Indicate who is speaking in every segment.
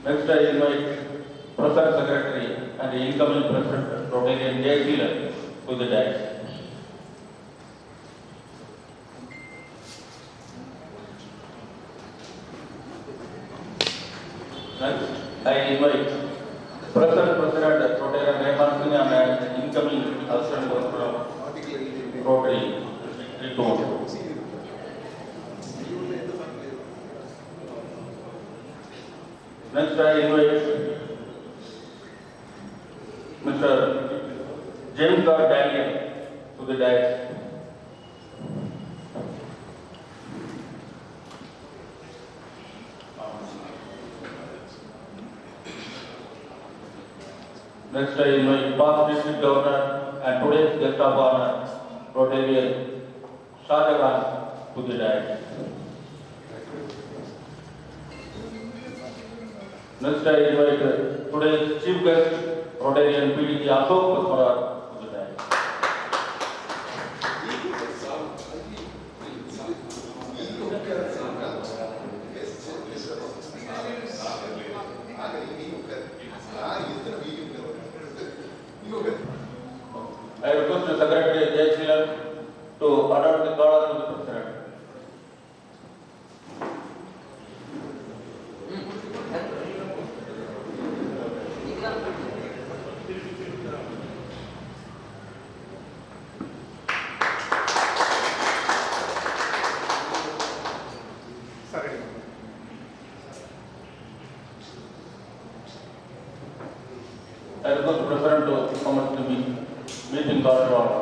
Speaker 1: Next, I invite Present Secretary and the incoming President, Rotarian Jay Sealer, to the dais. Next, I invite Present President, Rotarian Raymond Singh, and the incoming Assistant Director, Rotary, to Next, I invite Mr. James R. Daniel to the dais. Next, I invite past District Governor and today's guest of honor, Rotarian Shahjahan, to the dais. Next, I invite today's chief guest, Rotarian PDG Ashok Pusparar, to the dais. I request the Secretary Jay Sealer to adopt the call of the President. I request the President to comment the meeting call to order.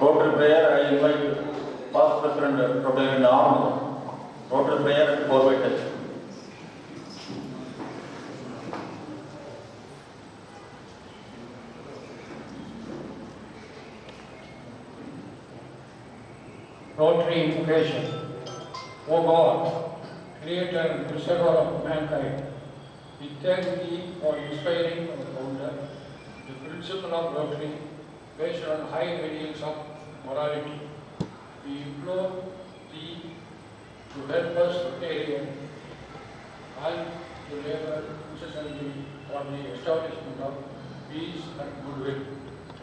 Speaker 1: Rotary prayer, I invite past President Rotarian Arnold. Rotary prayer at forward.
Speaker 2: Rotary invocation. O God, Creator and Preserver of mankind, we thank Thee for inspiring our founder the principle of Rotary based on high ideals of morality. We implore Thee to help us Rotarian and to labor incessantly for the establishment of peace and goodwill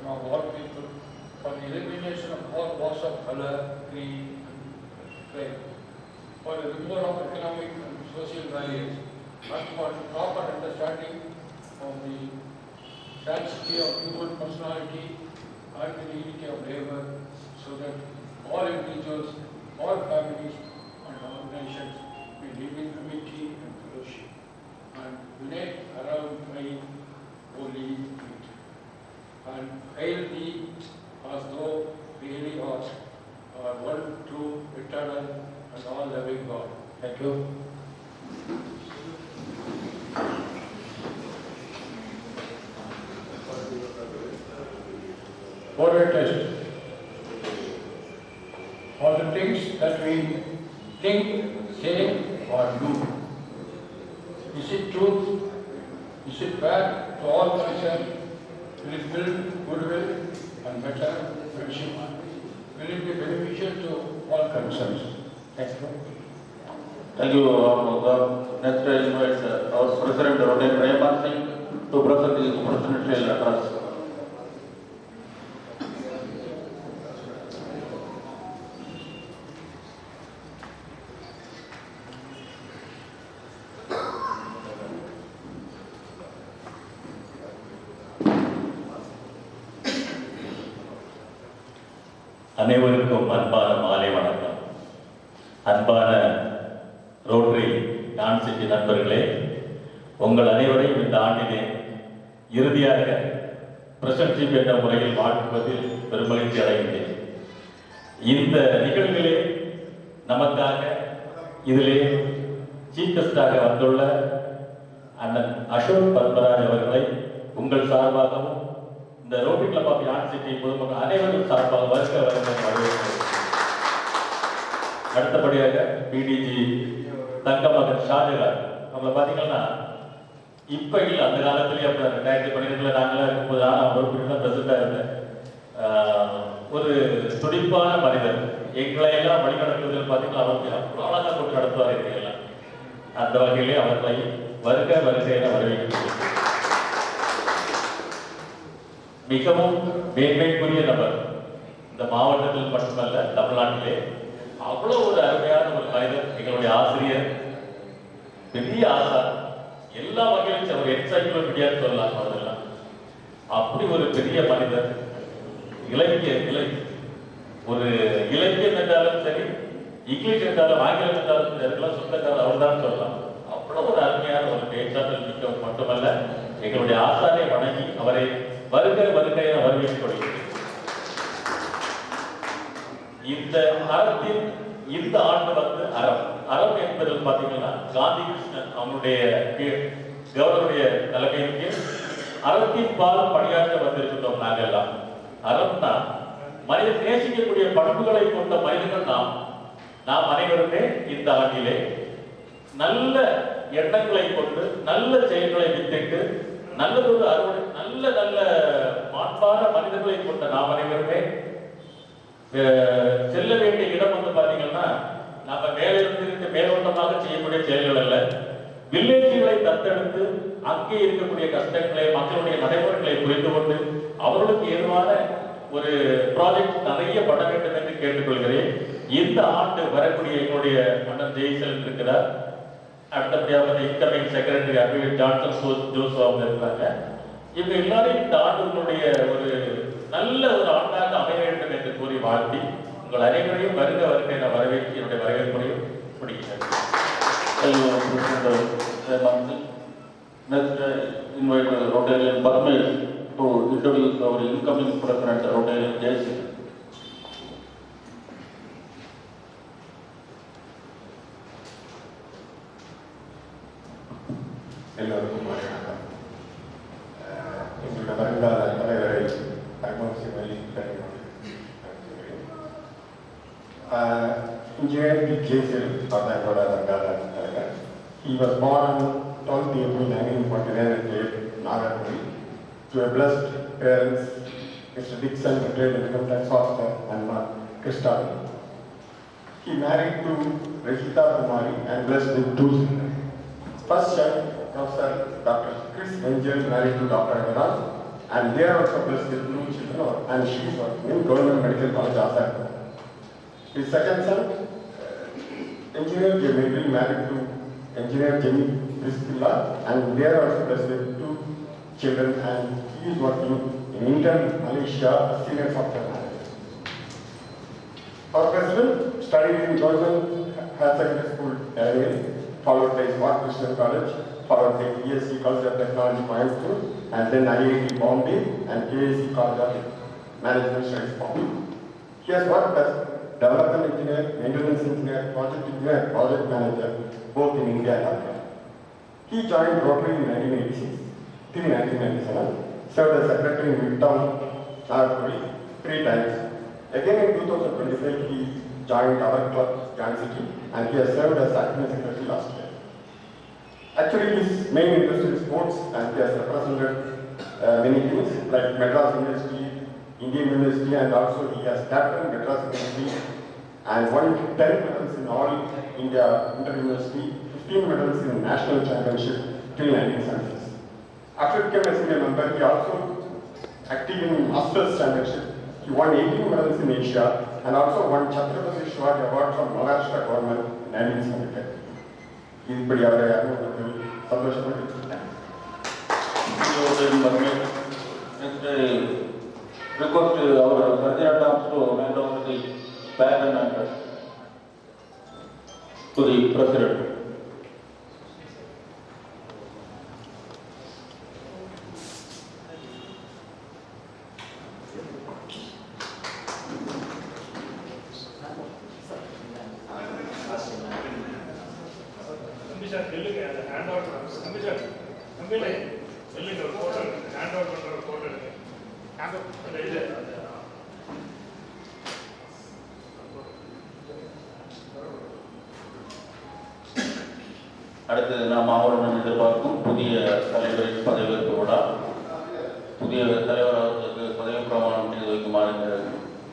Speaker 2: among all people, for the elimination of all loss of color, creed, and faith, for the removal of economic and social barriers, and for the proper understanding of the sanctity of human personality and the dignity of labor, so that all individuals, all families, and organizations may live in amity and fellowship, and unite around Thy holy feet, and hail Thee as though really art, our one true, eternal, and all-loving God. Thank you. Order test. All the things that we think, say, or do. Is it truth? Is it fair to all concerned? Will it build goodwill and better friendship? Will it be beneficial to all concerned? Thank you.
Speaker 1: Thank you, Arnold. Next, I invite our President Rotarian Raymond Singh to present his presidential address.
Speaker 3: அனைவருக்கும் அன்பான மாலை வணக்கம். அன்பான rotary டான்சிட்டி நண்பர்களே, உங்கள் அனைவரையும் இந்த ஆண்டிலே இறுதியாக பிரசன்ஷிப் என்ற முறையில் வாழ்த்துவதில் பெருமகிழ்ச்சி அடைகின்றேன். இந்த நிகழ்விலே நமக்காக இதிலே சீஃப் கெஸ்டாக வந்துள்ள அண்ணன் அசோக் பத்மராஜ் அவர்களை உங்கள் சார்பாகவும் இந்த ரோட்டரி கிளப் ஆஃப் யான் சிட்டி பொதுமக்கள் அனைவரும் சார்பாக வருக வரவேற்கிறேன். அடுத்தபடியாக பிடிஜி தங்கமகன் ஷாஜகான் நம்மளை பார்த்தீங்கன்னா இப்போ இல்லை, அந்த காலத்துலேயே அப்போ 2012 நாங்களாம் இருக்கும்போது நான் பொறுப்பு பிரசிடண்டாக இருந்தேன். ஒரு துடிப்பான மனிதர், எங்களை எல்லாம் வழிநடத்துவதில் பார்த்தீங்கன்னா அவருக்கு அவ்வளோ அழகாக கொண்டு நடத்துவார் எல்லாம். அந்த வகையிலே அவர்களை வருக என வரவேற்கிறேன். மிகவும் மேன்மைக்குரிய நபர், இந்த மாவட்டத்தில் மட்டுமல்ல தமிழ்நாட்டிலே அவ்வளோ ஒரு அருமையான ஒரு மனிதர், எங்களுடைய ஆசிரியர், பெரிய ஆசார், எல்லா வகையிலும் அவர் என்சைக்ளோபீடியான்னு சொல்லலாம். அவரெல்லாம் அப்படி ஒரு பெரிய மனிதர். ஒரு இலக்கியம் என்றாலும் சரி, இங்கிலீஷ் என்றாலும் ஆங்கிலம் என்றாலும் இதெல்லாம் சொந்தக்காரர் அவர் தான் சொல்லலாம். அவ்வளவு ஒரு அருமையான ஒரு பேச்சாற்றல் மிக்கவர் மட்டுமல்ல, எங்களுடைய ஆசாரை வணங்கி அவரை வருக என வரவேற்றுக் கொள்கிறேன். இந்த அறத்தின் இந்த ஆண்டு அறம் என்பது பார்த்தீங்கன்னா காந்தி கிருஷ்ணன் அவனுடைய கவர்னருடைய தலைமையின் கீழ் அறத்தின் பால் பணியாற்ற வந்திருக்கின்றோம். நாங்கள் எல்லாம் அறம்னா மனிதன் நேசிக்கக்கூடிய பண்புகளை கொண்ட மனிதர்கள் நாம் அனைவருமே இந்த ஆண்டிலே நல்ல எண்ணங்களை கொண்டு நல்ல செயல்களை வித்திட்டு நல்லதொரு அறுவடை நல்ல மாண்பான மனிதர்களை கொண்ட நாம் அனைவருமே செல்ல வேண்டிய இடம் வந்து பாத்தீங்கன்னா நம்ம மேலிருந்து மேலோட்டமாக செய்யக்கூடிய செயல்கள் அல்ல, வில்லேஜ்களை தத்தெடுத்து அங்கே இருக்கக்கூடிய கஷ்டங்களை மக்களுடைய நடைமுறைகளை புரிந்து கொண்டு அவர்களுக்கு ஏதுவான ஒரு ப்ராஜெக்ட் நிறைய பண்ண வேண்டும் என்று கேட்டுக்கொள்கிறேன். இந்த ஆண்டு வரக்கூடிய எங்களுடைய அண்ணன் ஜெய்சல் இருக்கிறார். அடுத்தபடியாக இன்கமிங் செக்ரட்டரி அட்வொகேட் ஜான்சன் ஜோசோ அவங்க இருக்கிறாங்க. இவங்க எல்லாரும் இந்த ஆண்டுகளுடைய ஒரு நல்ல ஒரு ஆண்டாக அமைய வேண்டும் என்று கூறி வாழ்த்தி உங்கள் அனைவரையும் வருக என வரவேற்று என்னுடைய வரவேற்பையும் முடிக்கிறேன்.
Speaker 1: Next, invite Rotarian Parmesh to introduce our incoming President Rotarian Jason.
Speaker 4: எல்லோருக்கும் வணக்கம். எங்களுடைய வருங்கால தலைவரை Engineer Jason எங்களோட வருங்கால தலைவர். He was born on 12th April 1949 at Nagarkoli to a blessed parents, Mr. Dixon, retired income tax officer, and Krista. He married to Rishita Kumari and blessed with 2 children. First child, Professor Dr. Chris Angel, married to Dr. Vedan, and they are also blessed with 2 children, and she is working in Government Medical College, Assam. His second son, Engineer Jamil, married to Engineer Jimmy Priscilla, and they are also blessed with 2 children, and he is working in Intel, Malaysia, as senior software manager. Our president studied in Government Higher Secondary School, Daniel, followed by Smart Christian College, followed by BSc College of Technology, Coimbatore, and then IIT Bombay and KSC College of Management Studies, Bombay. He has worked as development engineer, maintenance engineer, project manager, both in India and Africa. He joined Rotary in 1986 till 1997, served as secretary in Midtown, Nagarkoli 3 times. Again in 2025, he joined our club, Yan City, and he has served as acting secretary last year. Actually, his main interest is sports, and he has represented many things like Madras University, Indian University, and also he has captained Madras University and won 10 medals in all India inter-university, 15 medals in national championship till 1976. After becoming a senior member, he also active in Masters Championship. He won 18 medals in Asia and also won Chhatrapati Shivaji Award from Maharashtra government in 1975. இப்படி அவரை சந்தோஷப்பட்டு
Speaker 1: request our President to hand over the baton to the President. அடுத்தது நாம் அவருடன் எதிர்பார்க்கும் புதிய தலைவரின் பதவியேற்பு விழா. புதிய தலைவர் அவர்களுக்கு பதவி பிரமாணம் செய்து வைக்குமாறு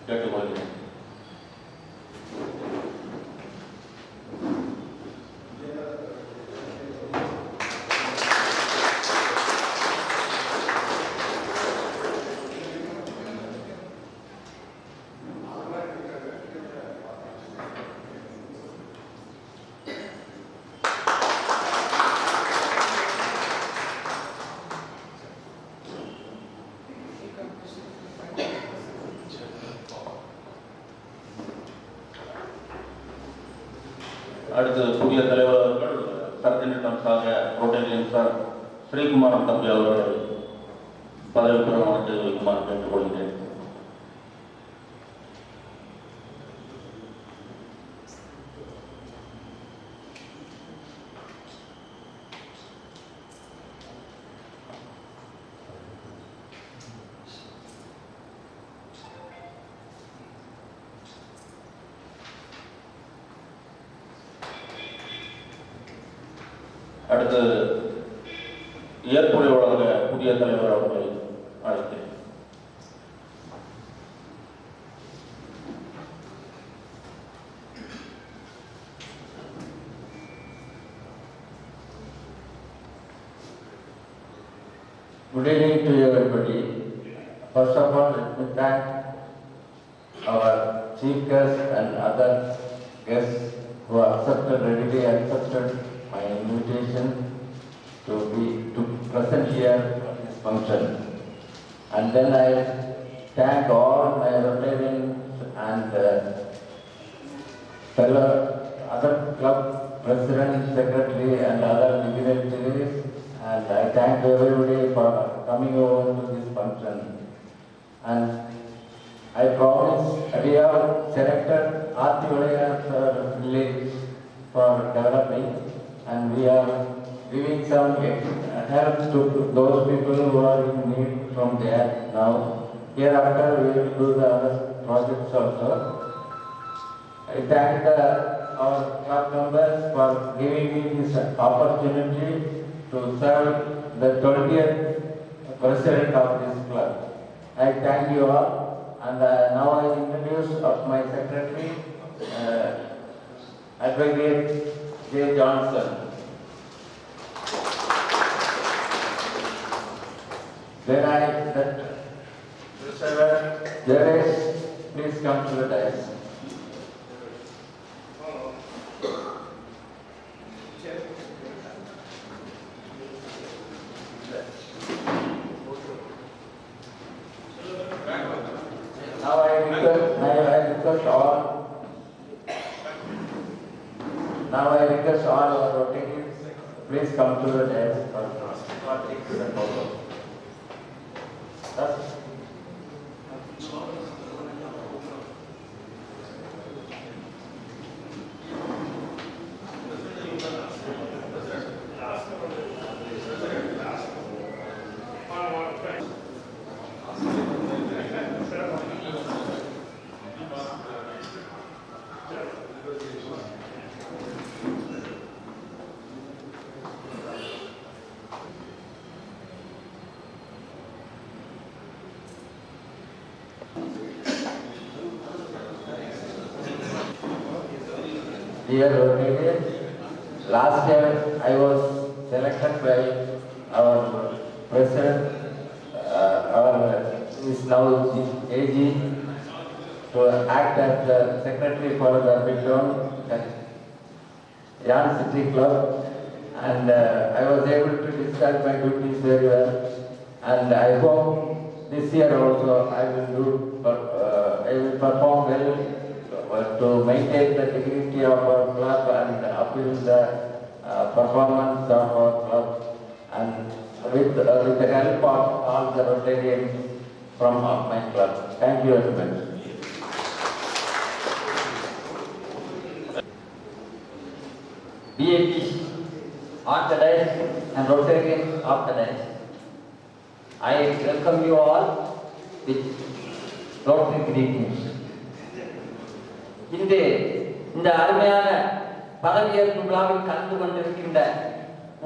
Speaker 1: கேட்டுக்கொள்கிறேன். அடுத்து புதிய தலைவர் அவர்கள் சர்ஜனிட்டம்ஸாக ரோட்டேரியன் சார் ஸ்ரீகுமாரன் தம்பி அவர்கள் பதவி பிரமாணம் செய்து வைக்குமாறு கேட்டுக்கொள்கிறேன். அடுத்து ஏற்புரை வழங்க புதிய தலைவர் அவர்களை அழைக்கிறேன்.
Speaker 5: Good evening to everybody. First of all, let me thank our chief guest and other guests who readily accepted my invitation to present here at this function. And then I thank all my Rotarians and fellow other club president, secretary and other dignitaries, and I thank everybody for coming over to this function. And I promise we have selected Athi village for developing, and we are giving some help to those people who are in need from there now. Hereafter we will do the other projects also. I thank our club members for giving me this opportunity to serve the 20th president of this club. I thank you all, and now I introduce my secretary, Advocate J. Johnson. Then Jaresh, please come to the dais. Now I request all our Rotarians, please come to the dais for pictures and photos. Dear Rotarians, last year I was selected by our president, who is now AG, to act as the secretary for the Bidron Yan City Club, and I was able to discharge my duties very well, and I hope this year also I will perform well to maintain the dignity of our club and uphold the performance of our club, and with the help of all the Rotarians from my club. Thank you very much.
Speaker 6: BAP on the dais and Rotarians off the dais. I welcome you all with Rotary greetings. இந்த அருமையான பதவியேற்பு விழாவில் கலந்து கொண்டிருக்கின்ற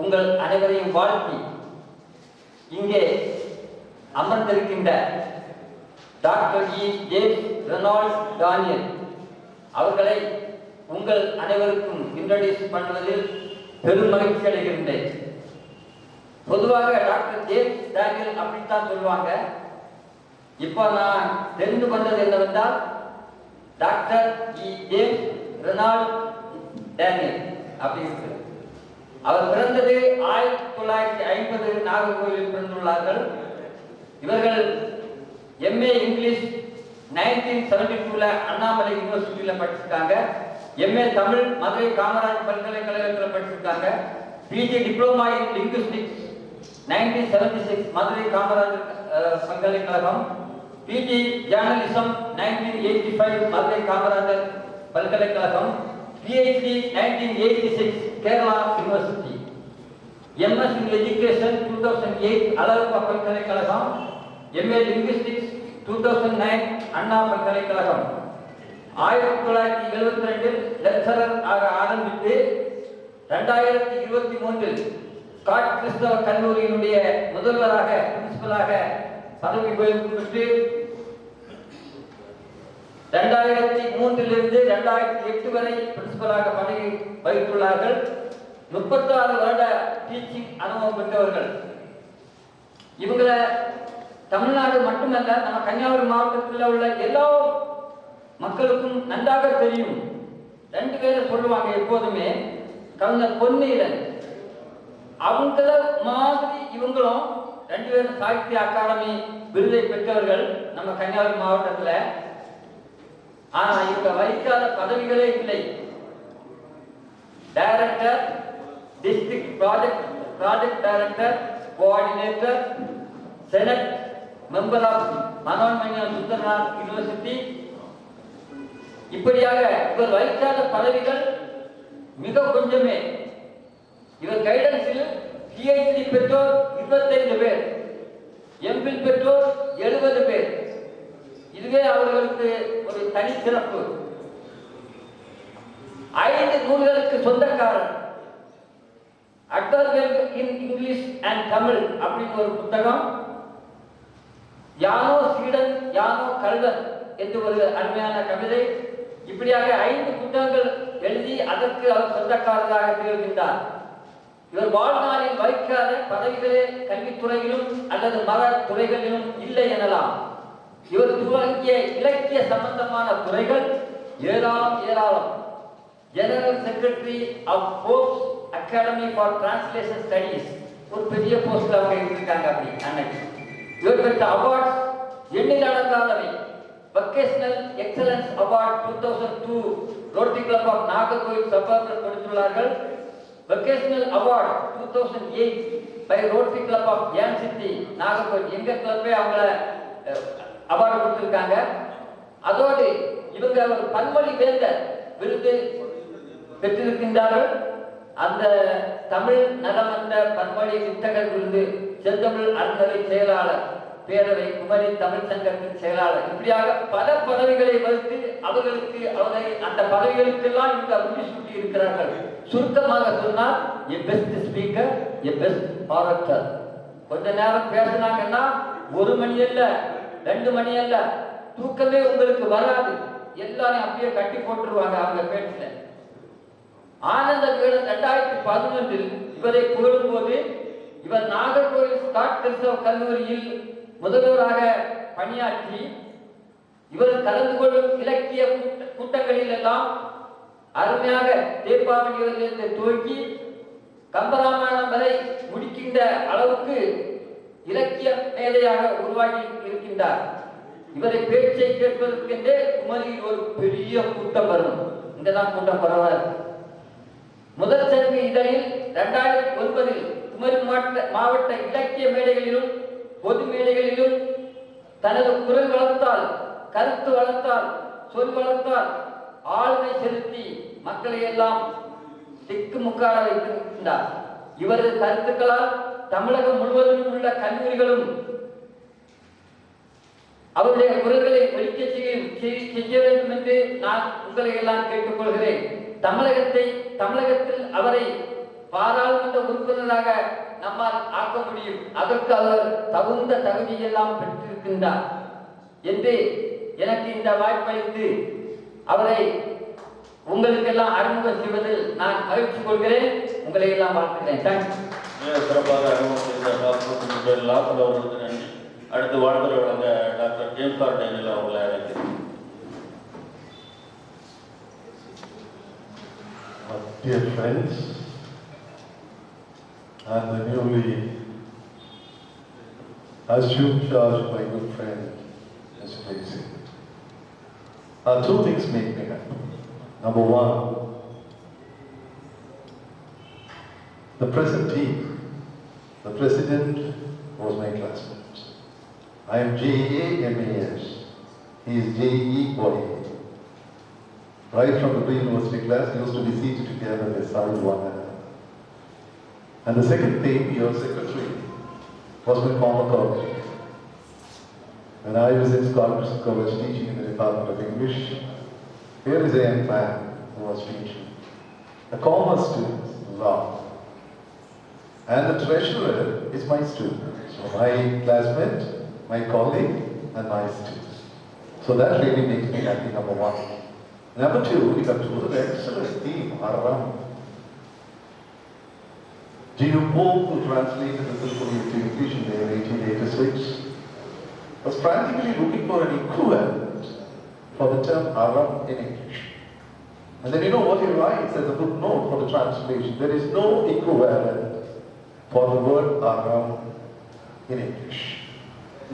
Speaker 6: உங்கள் அனைவரையும் வாழ்த்தி இங்கே அமர்ந்திருக்கின்ற டாக்டர் ஜேம்ஸ் ரெனால்ட் டானியல் அவர்களை உங்கள் அனைவருக்கும் இன்ட்ரோடியூஸ் பண்ணுவதில் பெரும் மகிழ்ச்சி அடைகின்றேன். பொதுவாக டாக்டர் ஜேம்ஸ் டானியல் அப்படித்தான் சொல்லுவாங்க. இப்போ நான் தெரிந்து கொண்டது என்னவென்றால் டாக்டர் ஜேம்ஸ் ரெனால்ட் டேனியல் அப்படின்னு. அவர் பிறந்தது 1950 நாகர்கோவிலில் பிறந்துள்ளார்கள். இவர்கள் எம்ஏ இங்கிலீஷ் 1972 அண்ணாமலை யூனிவர்சிட்டியில படிச்சிருக்காங்க. எம்ஏ தமிழ் மதுரை காமராஜ் பல்கலைக்கழகத்தில் படிச்சிருக்காங்க. PG diploma in linguistics 1976 Madurai Kamaraj பல்கலைக்கழகம். பிஜி ஜேர்னலிசம் 1985 மதுரை காமராஜர் பல்கலைக்கழகம். PhD 1986 Kerala university. MS in Education 2008 Alagappa பல்கலைக்கழகம். MA Linguistics 2009 அண்ணா பல்கலைக்கழகம். 1972 லெக்சரர் ஆக ஆரம்பித்து 2023 ஸ்காட் கிறிஸ்தவ கல்லூரியினுடைய முதல்வராக பிரின்சிபலாக பதவி உயர்வு பெற்று 2003 2008 வரை பிரின்சிபலாக பதவி வகித்துள்ளார்கள். 36 வருட டீச்சிங் அனுபவம் பெற்றவர்கள். இவங்களை தமிழ்நாடு மட்டுமல்ல நம்ம கன்னியாகுமரி மாவட்டத்தில் உள்ள எல்லா மக்களுக்கும் நன்றாக தெரியும். 2 பேரை சொல்லுவாங்க எப்போதுமே, கவிஞர் பொன்னியிலன் அவங்கள மாதிரி இவங்களும் 2 பேரும் சாகித்ய அகாடமி விருதை பெற்றவர்கள் நம்ம கன்னியாகுமரி மாவட்டத்தில். ஆனா இவங்க வகிக்காத பதவிகளே இல்லை. Director, district project director, coordinator, senate member of Manonmaniam Sundaranar university. இப்படியாக இவர் வகிக்காத பதவிகள் மிக கொஞ்சமே. இவர் கைடன்ஸில் PhD பெற்றோர் 25 பேர், MPhil பெற்றோர் 70 பேர். இதுவே அவர்களுக்கு ஒரு தனி சிறப்பு. 5 நூல்களுக்கு சொந்தக்காரர். அட்வர்பல் இன் இங்கிலீஷ் அண்ட் தமிழ் அப்படின்னு ஒரு புத்தகம், யானோ சீடன் யானோ கல்வன் என்று ஒரு அருமையான கவிதை. இப்படியாக 5 புத்தகங்கள் எழுதி அதற்கு அவர் சொந்தக்காரராக திகழ்கின்றார். இவர் வாழ்நாளில் வகிக்காத பதவிகளே கல்வித்துறையிலும் அல்லது மத துறைகளிலும் இல்லை எனலாம். இவர் துவங்கிய இலக்கிய சம்பந்தமான துறைகள் ஏராளம். General secretary of Pope's academy for translation studies, ஒரு பெரிய போஸ்ட்ல அவங்க இருக்காங்க. அப்படி அன்னைக்கு இவர் பெற்ற அவார்ட்ஸ் எண்ணிலடங்காதவை. Vocational excellence award 2002 Rotary club of Nagercoil suburban கொடுத்துள்ளார்கள். Vocational award 2008 by Rotary club of யான் சிட்டி நாகர்கோவில், எங்க கிளப்பே அவங்கள அவார்டு கொடுத்திருக்காங்க. அதோடு இவங்க ஒரு பன்மொழி வேந்தர் விருது பெற்றிருக்கின்றார்கள். அந்த தமிழ் நலமன்ற பன்மொழி வித்தகர் விருது, செந்தமிழ் அறநிலை செயலாளர் பேரவை, குமரி தமிழ் சங்கத்தின் செயலாளர். இப்படியாக பல பதவிகளை வகுத்து அவர்களுக்கு அந்த பதவிகளுக்கெல்லாம் இவங்க அருளி சூட்டி இருக்கிறார்கள். சுருக்கமாக சொன்னால் a best speaker, a best orator. கொஞ்ச நேரம் பேசினாங்கன்னா 1 மணி அல்ல 2 மணி அல்ல, தூக்கமே உங்களுக்கு வராது. எல்லாரும் அப்படியே கட்டி போட்டுருவாங்க அவங்க பேச்சுல. ஆனந்த விகடன் 2011 இவரை புகழும் போது இவர் நாகர்கோவில் ஸ்காட் கிறிஸ்தவ கல்லூரியில் முதல்வராக பணியாற்றி இவர் கலந்து கொள்ளும் இலக்கிய கூட்டங்களில் எல்லாம் அருமையாக தேப்பாவணியிலிருந்து துவக்கி கம்பராமாயணம் வரை முடிக்கின்ற அளவுக்கு இலக்கிய மேதையாக உருவாகி இருக்கின்றார். இவரை பேச்சை கேட்பதற்கென்றே குமரியில் ஒரு பெரிய கூட்டம் வரும். இங்கதான் கூட்டம் பரவாது. முதல் சங்கு இதழில் 2009 குமரி மாவட்ட இலக்கிய மேடைகளிலும் பொது மேடைகளிலும் தனது குரல் வளர்த்தால், கருத்து வளர்த்தால், சொல் வளர்த்தால் ஆளுமை செலுத்தி மக்களை எல்லாம் திக்குமுக்காட வைத்திருக்கின்றார். இவரது கருத்துக்களால் தமிழகம் முழுவதும் உள்ள கல்லூரிகளும் அவருடைய குரல்களை ஒலிக்க செய்ய வேண்டும் என்று நான் உங்களை எல்லாம் கேட்டுக்கொள்கிறேன். தமிழகத்தில் அவரை பாராளுமன்ற உறுப்பினராக நம்மால் ஆக்க முடியும். அதற்கு அவர் தகுந்த தகுதியெல்லாம் பெற்றிருக்கின்றார் என்று எனக்கு இந்த வாய்ப்பளித்து அவரை உங்களுக்கெல்லாம் அறிமுகம் செய்வதில் நான் மகிழ்ச்சி கொள்கிறேன். உங்களை எல்லாம் வாழ்த்துகிறேன். தேங்க்ஸ்.
Speaker 1: சிறப்பாக அறிமுகம் செய்த டாக்டர் லாசர் அவர்களுக்கு நன்றி. அடுத்து வாழ்த்துறை வழங்க டாக்டர் ஜேம்ஸ் ஆர் டேனியல் அவர்களை அழைக்கிறேன்.
Speaker 7: Dear friends, and the newly assumed charge by good friend, Mr. Casey. Two things make me happy. Number one, the present team, the president was my classmate. I am JA-MAS, he is JE-YA. Right from the pre-university class, we used to be seated together beside one another. And the second thing, your secretary was my former colleague. When I was in Scottish College teaching in the Department of English, here is a young man who was teaching. The commerce students love. And the treasurer is my student. So my classmate, my colleague, and my student. So that really makes me happy, number one. Number two, we have chosen an excellent theme around. G.U. Pope, who translated the Tirupuri into English in the year 1886, was frantically looking for an equivalent for the term Aram in English. And then you know what he writes as a footnote for the translation. There is no equivalent for the word Aram in English.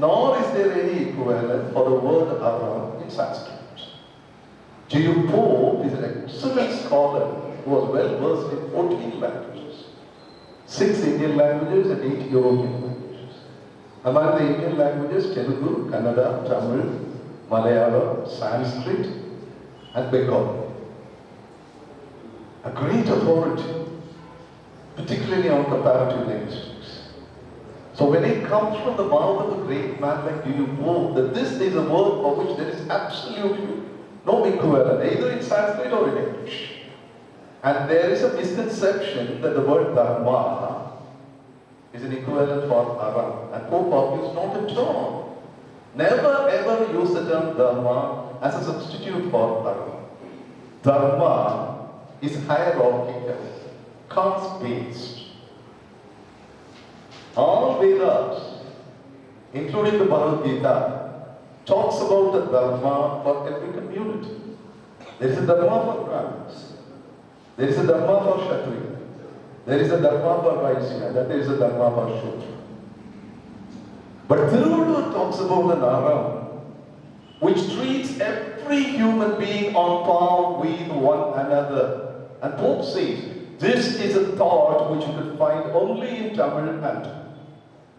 Speaker 7: Nor is there any equivalent for the word Aram in Sanskrit. G.U. Pope is an excellent scholar who was well versed in 14 languages, 6 Indian languages and 8 European languages. Among the Indian languages, Telugu, Kannada, Tamil, Malayalam, Sanskrit, and Bengali. A great authority, particularly on comparative linguistics. So when it comes from the mouth of a great man like G.U. Pope, that this is a word for which there is absolutely no equivalent, either in Sanskrit or in English. And there is a misconception that the word Dharma is an equivalent for Aram. And Pope argues not at all. Never ever use the term Dharma as a substitute for Aram. Dharma is hierarchical, caste-based. All Vedas, including the Bhagavad Gita, talks about the Dharma for every community. There is a Dharma for Brahmins. There is a Dharma for Kshatriya. There is a Dharma for Vaishya. And there is a Dharma for Shudra. But Tiruvallur talks about an Aram which treats every human being on par with one another. And Pope says, this is a thought which you can find only in Tamil and Tamil.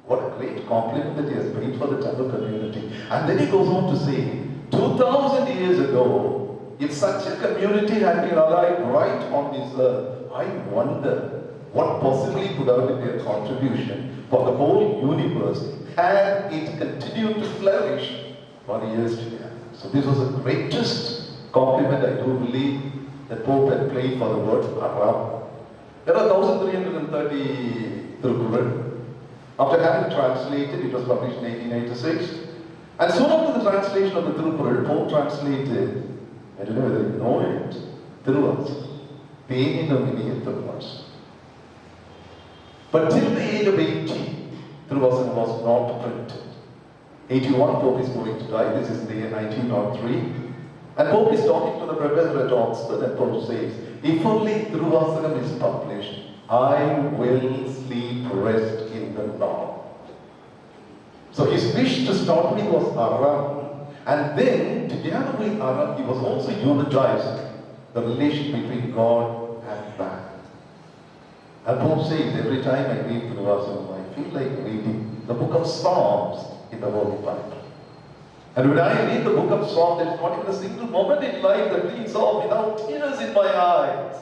Speaker 7: What a great compliment that he has paid for the Tamil community. And then he goes on to say, 2000 years ago, if such a community had been alive right on this earth, I wonder what possibly could have been their contribution for the whole universe had it continued to flourish for years together. So this was the greatest compliment I do believe that Pope had played for the word Aram. There are 1330 Tiruppural. After having translated, it was published in 1886. And soon after the translation of the Tiruppural, Pope translated, I don't know whether you know it, Tiruvasa, Peninamini Tiruvasa. But till the age of 80, Tiruvasa was not printed. 81, Pope is going to die. This is the year 1903. And Pope is talking to the professor at Oxford, and Pope says, if only Tiruvasakam is published, I will sleep rest in the Lord. So his wish to start with was Aram. And then, together with Aram, he was also eulogizing the relation between God and man. And Pope says, every time I read Tiruvasakam, I feel like reading the book of Psalms in the Holy Bible. And when I read the book of Psalms, there is not even a single moment in life that reads off without tears in my eyes.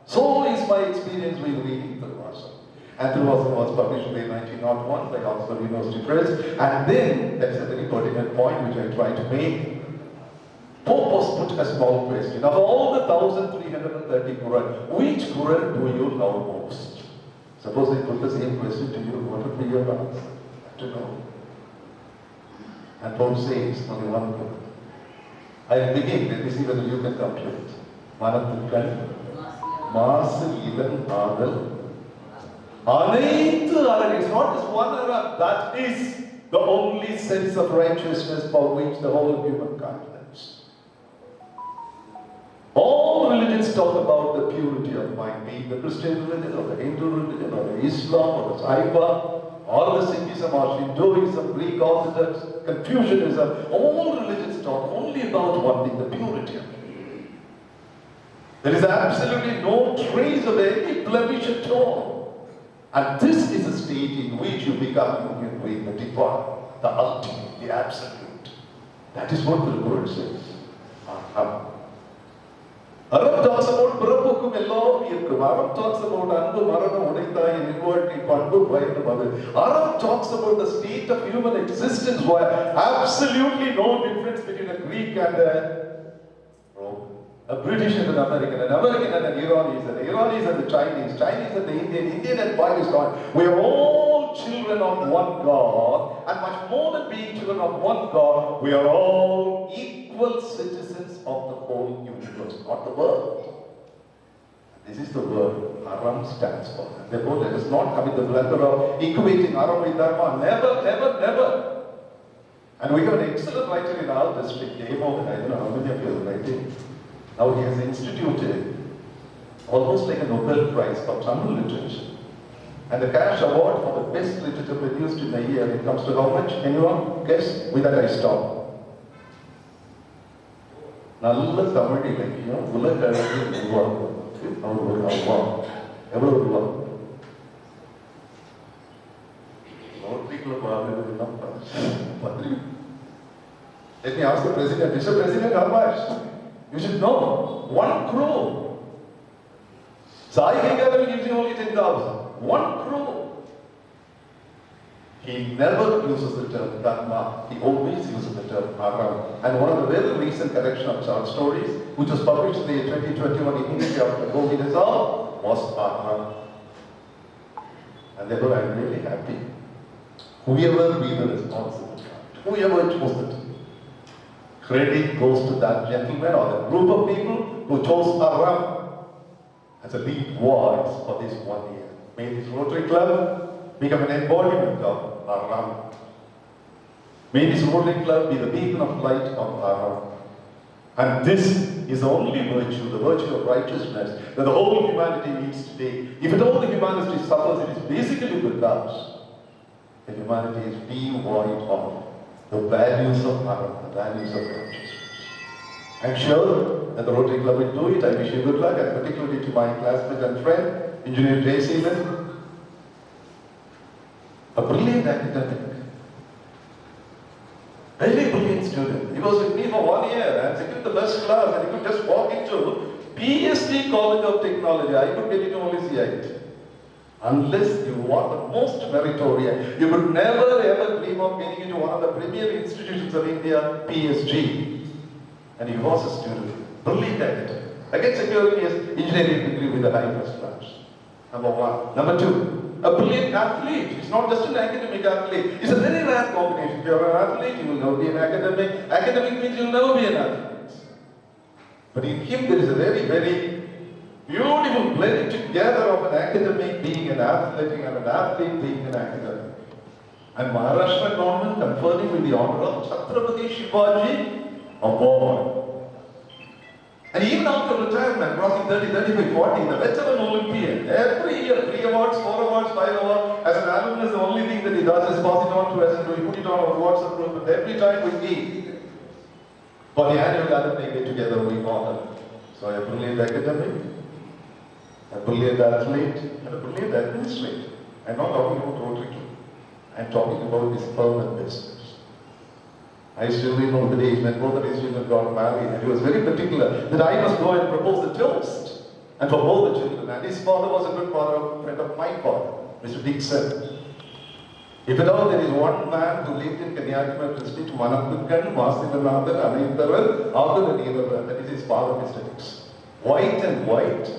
Speaker 7: So is my experience with reading Tiruvasakam. Anthropocene was published in 1901 by Oxford University Press. And then, that's a very pertinent point which I try to make. Pope was put a small question. Of all the 1,330 Quran, which Quran do you love most? Suppose I put the same question to you, what would be your answer? I have to know. And Pope says only one Quran. I'll begin, let me see whether you can come to it. Manathukan, Mas Ilan Adal. Anaitu Adal, it's not just one Arab, that is the only sense of righteousness for which the whole of humankind lives. All religions talk about the purity of mind, be it the Christian religion or the Hindu religion or the Islam or the Saiva or the Sikhism or Hinduism, Greek Orthodox, Confucianism. All religions talk only about one thing, the purity of mind. There is absolutely no trace of any blemish at all. And this is a state in which you become union with the divine, the ultimate, the absolute. That is what the word says. Arab talks about Prabhukum Elohim. Arab talks about Anbu Marana Udaita in inwardly Pandu Vaidnavadu. Arab talks about the state of human existence where absolutely no difference between a Greek and a British and an American and an Iranis and the Chinese and the Indian and Pakistan. We are all children of one God, and much more than being children of one God, we are all equal citizens of the whole universe, not the world. This is the word Aram stands for. And therefore, let us not commit the blunder of equating Aram with Dharma. Never, never, never. And we have an excellent writer in our district, Demo, I don't know how many of you are writing. Now he has instituted almost like a Nobel Prize for Tamil literature. And the cash award for the best literature produced in a year, it comes to how much? Anyone guess? With that I stop. நல்ல தமிழ் இலக்கியம் உலக அளவில் உருவாக்குவதற்கு அவர் ஒரு award. எவ்வளவு ரூபா? நோட்டிக்குள்ள பாருங்கதான் பத்திரி. Let me ask the president, Mr. President, how much? You should know, 1 crore. Sai Gangavaram gives you only 10,000. 1 crore. He never uses the term Dharma, he always uses the term Aram. And one of the very recent collection of short stories, which was published in the 2021 immediately after COVID is all, was Aram. And therefore I am really happy. Whoever be the responsible, whoever chose it, credit goes to that gentleman or the group of people who chose Aram as a lead voice for this 1 year. May this Rotary Club become an embodiment of Aram. May this Rotary Club be the beacon of light of Aram. And this is the only virtue, the virtue of righteousness that the whole humanity needs today. If at all the humanity suffers, it is basically because the humanity is devoid of the values of Aram, the values of righteousness. I'm sure that the Rotary Club will do it. I wish you good luck, and particularly to my classmate and friend, Engineer J. Seaman. A brilliant academic, very brilliant student. He was with me for 1 year and secured the first class, and he could just walk into PhD College of Technology. I could get into only CIT. Unless you are the most meritorious, you could never ever dream of getting into one of the premier institutions of India, PSG. And he was a student, brilliant academic. Again, securing his engineering degree with a high first class. Number one. Number two. A brilliant athlete. It's not just an academic athlete. It's a very rare combination. If you're an athlete, you will never be an academic. Academic means you'll never be an athlete. But in him, there is a very, very beautiful blending together of an academic being an athletic and an athlete being an academic. And Maharashtra government conferring with the honor of Chhatrapati Shivaji Award. And even after retirement, crossing 30, 35, 40, the veteran Olympian, every year, 3 awards, 4 awards, 5 awards, as an alumnus, the only thing that he does is pass it on to us and we put it on our WhatsApp group, and every time we meet, for the annual alumni get together, we honor. So a brilliant academic, a brilliant athlete, and a brilliant administrator. I'm not talking about Rotary Club. I'm talking about his permanent business. I still remember the days when both of his children got married, and he was very particular that I must go and propose the toast. And for both the children, and his father was a good father, a friend of my father. Mr. Dixon. If at all there is one man who lived in Kanyakumari district, Manapukkan, Vasivanathan, Anintharan, other than either, that is his father, Mr. Dixon. White and white.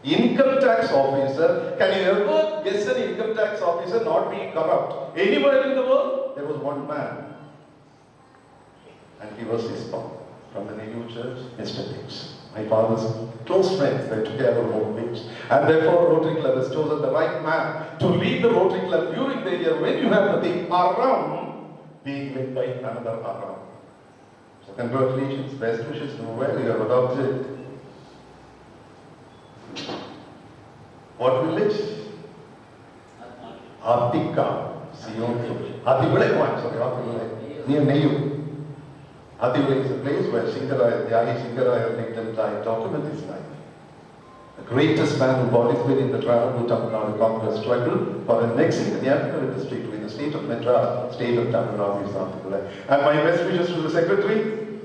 Speaker 7: Income tax officer, can you ever guess an income tax officer not being corrupt? Anywhere in the world, there was one man. And he was his father. From the Nehru Church, Mr. Dixon. My father's close friends, they took care of home things. And therefore, Rotary Club has chosen the right man to lead the Rotary Club during the year when you have the big Aram being led by another Aram. So congratulations, best wishes, do well, you have adopted. What village? Atika. Ativule, sorry, Ativule. Near Neyu. Ativule is a place where Tyagi Singaraya Nigam died, document his life. The greatest man who participated in the Tamil Nadu Congress struggle for annexing the Kanyakumari district with the state of Madras, state of Tamil Nadu is Ativule. And my best wishes to the secretary,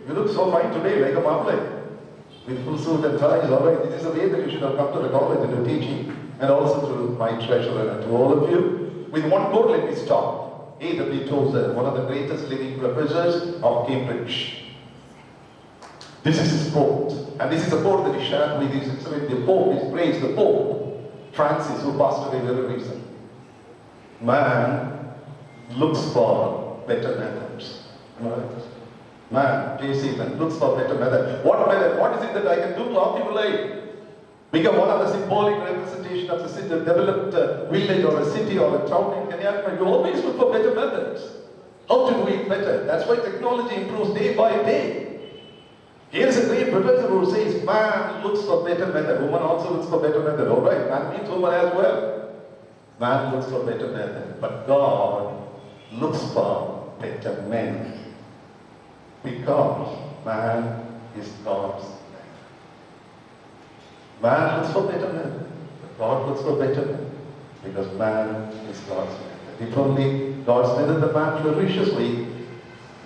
Speaker 7: you look so fine today, like a marble. With full suit and ties, all right, this is the way that you should have come to the college and do teaching. And also to my treasurer and to all of you. With one quote, let me stop. A.W. Tozer, one of the greatest living professors of Cambridge. This is his quote. And this is a quote that he shared with his Excellency the Pope. He praised the Pope, Francis, who passed away very recently. Man looks for better methods. Right? Man, J.C. man looks for better method. What method? What is it that I can do to optimally become one of the symbolic representation of the city, developed village or a city or a town in Kanyakumari? You always look for better methods. How to do it better? That's why technology improves day by day. Here is a great professor who says, man looks for better method. Woman also looks for better method. All right, man means woman as well. Man looks for better method. But God looks for better men. Because man is God's man. Man looks for better men. God looks for better men. Because man is God's man. If only God's method the man flourishes,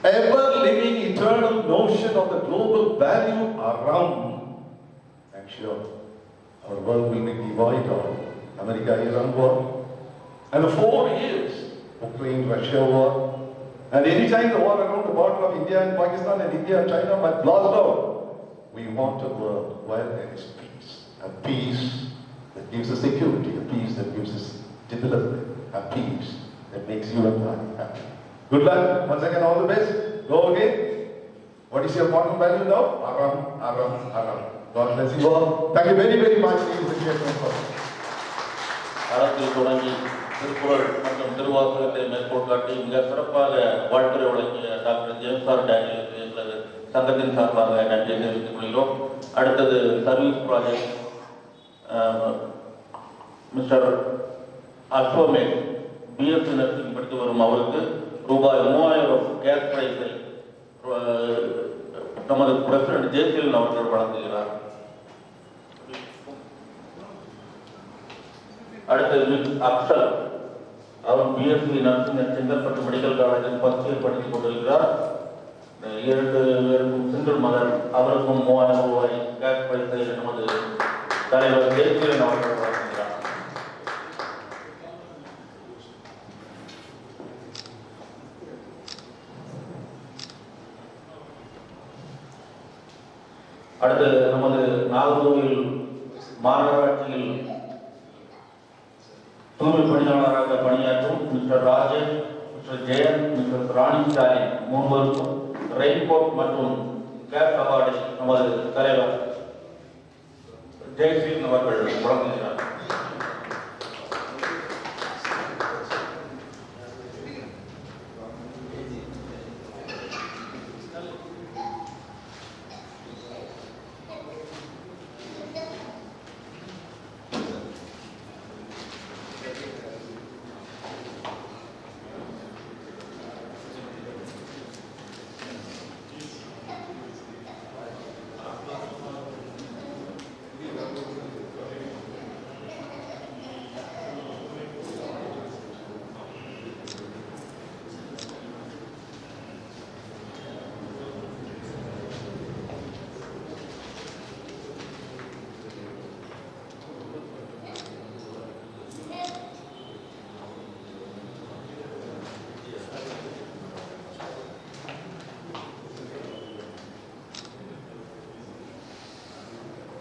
Speaker 7: ever living eternal notion of the global value around, I'm sure our world will be devoid of America-Iran war. And the 4 years, Ukraine-Russia war. And anytime the war around the border of India and Pakistan and India and China might blast out, we want a world where there is peace. A peace that gives us security, a peace that gives us development, a peace that makes you and I happy. Good luck. Once again, all the best. Go again. What is your moral value now? Aram, Aram, Aram. God bless you all. Thank you very, very much, ladies and gentlemen.
Speaker 1: அறத்தில் தொடங்கி திருக்குறள் மற்றும் திருவாசகத்தை மேற்கோள் காட்டி மிக சிறப்பாக வாழ்த்துறை வழங்கிய doctor James R டேனியலுக்கு எங்களது சங்கத்தின் சார்பாக நன்றியை தெரிவித்துக் கொள்கிறோம். அடுத்தது சர்வீஸ் ப்ராஜெக்ட் மிஸ்டர் அஸ்வமேட் பிஎஸ்சி நர்சிங் படித்து வரும் அவருக்கு ரூபாய் 3000 கேஸ் பிரைஸை நமது பிரசிடென்ட் ஜெயசீலன் அவர்கள் வழங்குகிறார். அடுத்து மிஸ் அக்ஷல், அவர் பிஎஸ்சி நர்சிங் செங்கல்பட்டு மெடிக்கல் காலேஜில் ஃபர்ஸ்ட் இயர் படித்துக் கொண்டிருக்கிறார். 2 பேருக்கும் சிங்கிள் மதர், அவருக்கும் 3000 ரூபாய் கேஷ் பிரைஸை நமது தலைவர் ஜெயசீலன் அவர்கள் வழங்குகிறார். அடுத்து நமது நாகர்கோவில் மாநகராட்சியில் தூய்மை பணியாளராக பணியாற்றும் mister Rajesh, mister Jayan, mister Rani Stalin 3 பேருக்கும் ரெயின்கோட் மற்றும் கேப் அவார்டை நமது தலைவர் ஜெயசீலன் அவர்கள் வழங்குகிறார்.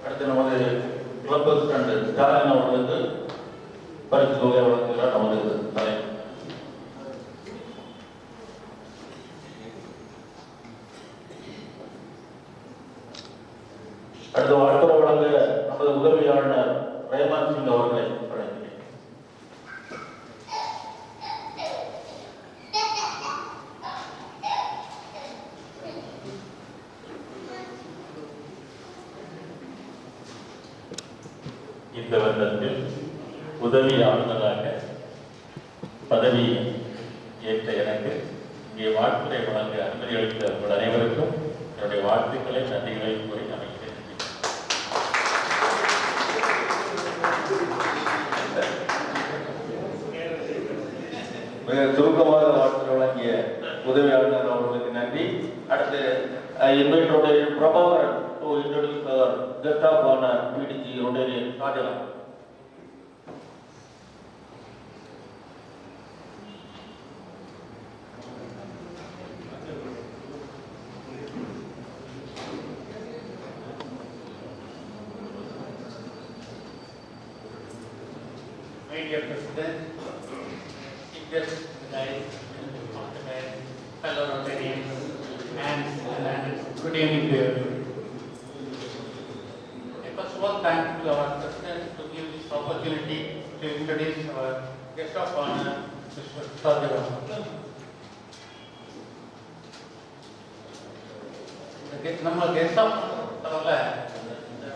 Speaker 1: அடுத்து நமது கிளப் பிரசிடண்ட் ஸ்டாலின் அவர்களுக்கு பரிசு தொகை வழங்குகிறார் நமது தலைவர். அடுத்த வாழ்த்துறை வழங்க நமது உதவியாளர் ரேமான் சிங் அவர்களை வழங்குகிறேன்.
Speaker 3: இந்த வருடத்தில் உதவி ஆளுநராக பதவி ஏற்ற எனக்கு இங்கே வாழ்த்துறை வழங்க அனுமதி அளித்த உங்கள் அனைவருக்கும் என்னுடைய வாழ்த்துக்களை நன்றிகளை கூறி அமைக்கிறேன்.
Speaker 1: மிக சுருக்கமாக வாழ்த்துறை வழங்கிய உதவி ஆளுநர் அவர்களுக்கு நன்றி. அடுத்து invite Rotarian Prabhakaran to introduce our guest of honor, PDG Rotarian Shahjahan.
Speaker 8: My dear President, Chief Guest, guys, fellow Rotarians, and good evening to you. First of all, thank to our President to give this opportunity to introduce our guest of honor, Mr. Shahjahan. நம்ம guest of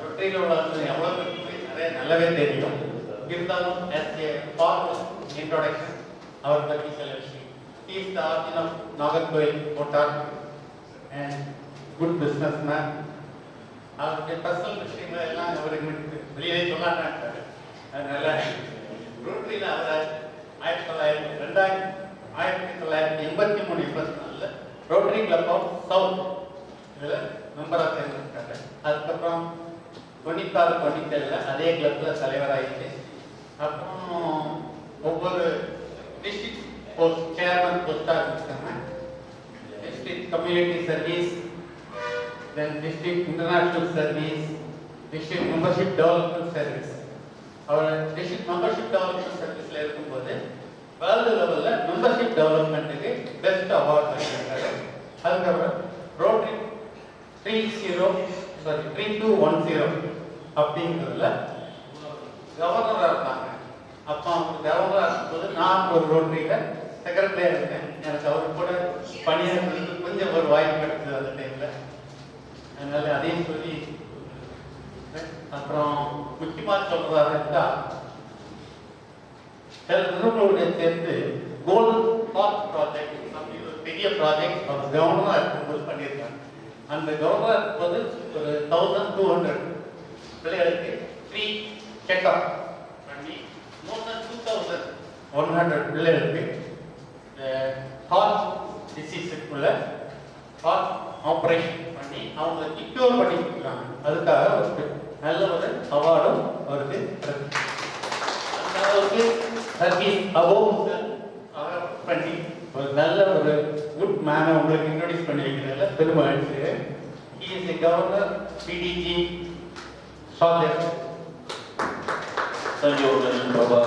Speaker 8: ரொட்டரியில் உள்ள எவ்வளோ பேருக்கு நிறைய நல்லாவே தெரியும். இருந்தாலும் as a formal introduction our பற்றி சில விஷயம். He is the origin of Nagarkoil Kotak and good businessman. அவருடைய பர்சனல் விஷயங்கள் எல்லாம் அவருக்கு வெளியே சொல்லாட்டாங்க. அதனால ரோட்டரியில் அவர் 1983 ரோட்டரி கிளப் ஆஃப் சவுத் இதில் மெம்பராக சேர்ந்துருக்காங்க. அதுக்கப்புறம் 96-97 அதே கிளப்பில் தலைவராகிட்டு அப்புறம் ஒவ்வொரு டிஸ்ட்ரிக்ட் போஸ்ட் சேர்மன் போஸ்டாக இருக்காங்க. District community service, then district international service, district membership development service. அவர் டிஸ்ட்ரிக்ட் மெம்பர்ஷிப் டெவலப்மெண்ட் சர்வீஸில் இருக்கும்போது வேர்ல்டு லெவலில் மெம்பர்ஷிப் டெவலப்மெண்ட்டுக்கு பெஸ்ட் அவார்ட் வாங்கியிருக்காரு. அதுக்கப்புறம் ரோட்டரி 3210 அப்படிங்கிறதுல கவர்னராக இருந்தாங்க. அப்போ அவங்க கவர்னராக இருக்கும்போது நான் ஒரு ரோட்டரியில் செக்ரட்டரியாக இருக்கேன். எனக்கு அவர் கூட பணியாற்றுறதுக்கு கொஞ்சம் ஒரு வாய்ப்பு கிடைச்சது அந்த டைமில். அதனால அதையும் சொல்லி அப்புறம் முக்கியமாக சொல்றதாக இருந்தால் சில நிறுவனங்களுடைய சேர்ந்து கோல்டு பார்க் ப்ராஜெக்ட் அப்படின்னு ஒரு பெரிய ப்ராஜெக்ட் அவர் கவர்னராக இருக்கும்போது பண்ணியிருக்காங்க. அந்த கவர்னராக இருக்கும்போது ஒரு 1200 பிள்ளைகளுக்கு ஃப்ரீ செக்அப் பண்ணி more than 2100 பிள்ளைகளுக்கு ஹார்ட் டிசீஸுக்குள்ள ஹார்ட் ஆப்ரேஷன் பண்ணி அவங்க கியூர் பண்ணி கொடுக்குறாங்க. அதுக்காக ஒரு நல்ல ஒரு அவார்டும் அவருக்கு அந்த அளவுக்கு சர்வீஸ் அபோவ் பண்ணி ஒரு நல்ல ஒரு குட் மேனை உங்களுக்கு இன்ட்ரோடியூஸ் பண்ணி வைக்கிறதுல பெருமை ஆயிடுச்சு. He is a governor PDG Shahjahan.
Speaker 1: Thank you, Prabha.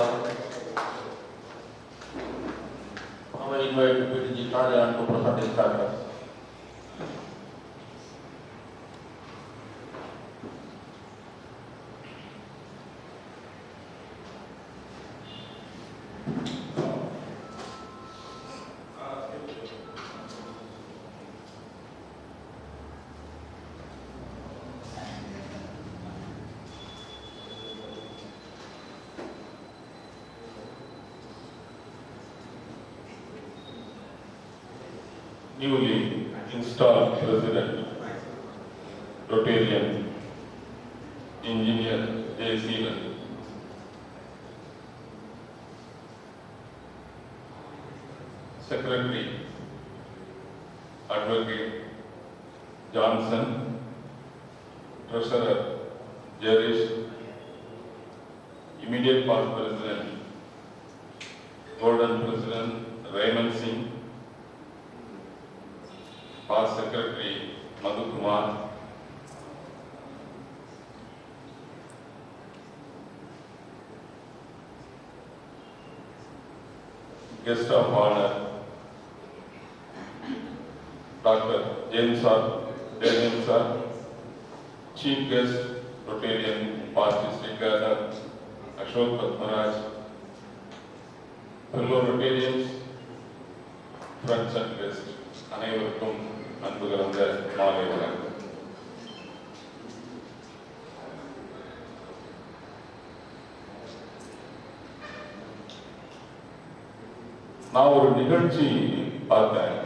Speaker 1: I will invite PDG Shahjahan to present his address.
Speaker 9: Newly installed President, Rotarian Engineer J. Seelan, Secretary Advocate Johnson, Treasurer Jerish, immediate past President, Golden President Raymond Singh, past Secretary Madhu Kumar, guest of honor, Dr. James R. Daniel sir, chief guest, Rotarian Party Secretary, Ashok Patmaraj, fellow Rotarians, friends and guests, அனைவருக்கும் அன்பு கலந்த மாலை வணக்கம். நான் ஒரு நிகழ்ச்சி பார்த்தேன்.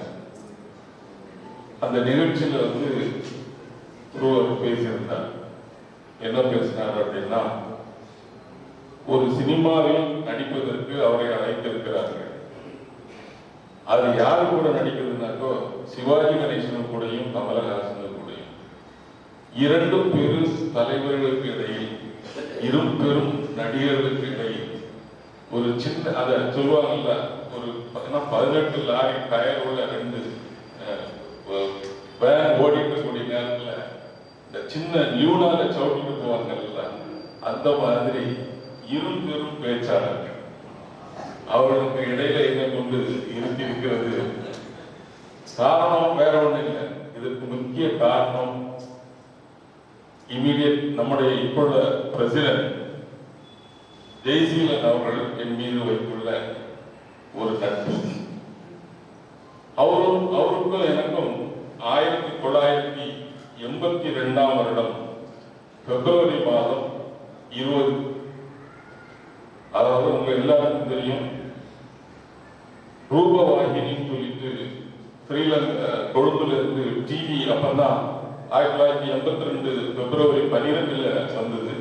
Speaker 9: அந்த நிகழ்ச்சியில ஒருவர் பேசியிருந்தார். என்ன பேசினார் அப்படின்னா, ஒரு சினிமாவில் நடிப்பதற்கு அவரை அழைத்திருக்கிறார்கள். அது யாரு கூட நடிக்கிறதுனாக்கோ சிவாஜி கணேசன் கூடயும் கமலஹாசன் கூடயும், இரண்டும் பெரும் தலைவர்களுக்கு இடையில், இரு பெரும் நடிகர்களுக்கு இடையில் ஒரு சின்ன, அதை சொல்லுவாங்கல்ல, ஒரு 18 லாரி டயர் உள்ள 2 வேன் ஓடிட்டு கூடிய நேரத்துல இந்த சின்ன லியூனால சவுட்டிட்டு போவாங்கல்ல, அந்த மாதிரி இரு பெரும் பேச்சாளர்கள் அவர்களுக்கு இடையில என்ன கொண்டு இருத்தி இருக்கிறது. காரணம் வேற ஒண்ணு இல்லை. இதற்கு முக்கிய காரணம் இமீடியட் நம்முடைய இப்போள்ள பிரசிடென்ட் ஜெய்சீலன் அவர்கள் என் மீது வைத்துள்ள ஒரு நட்பு. அவருக்கும் எனக்கும் 1982 வருடம் பிப்ரவரி மாதம் 20, அதாவது உங்க எல்லாருக்கும் தெரியும், ரூபவாகினின்னு சொல்லிட்டு ஸ்ரீலங்கா கொழும்புல இருந்து டிவி அப்பதான் 1982 பிப்ரவரி 12 வந்தது.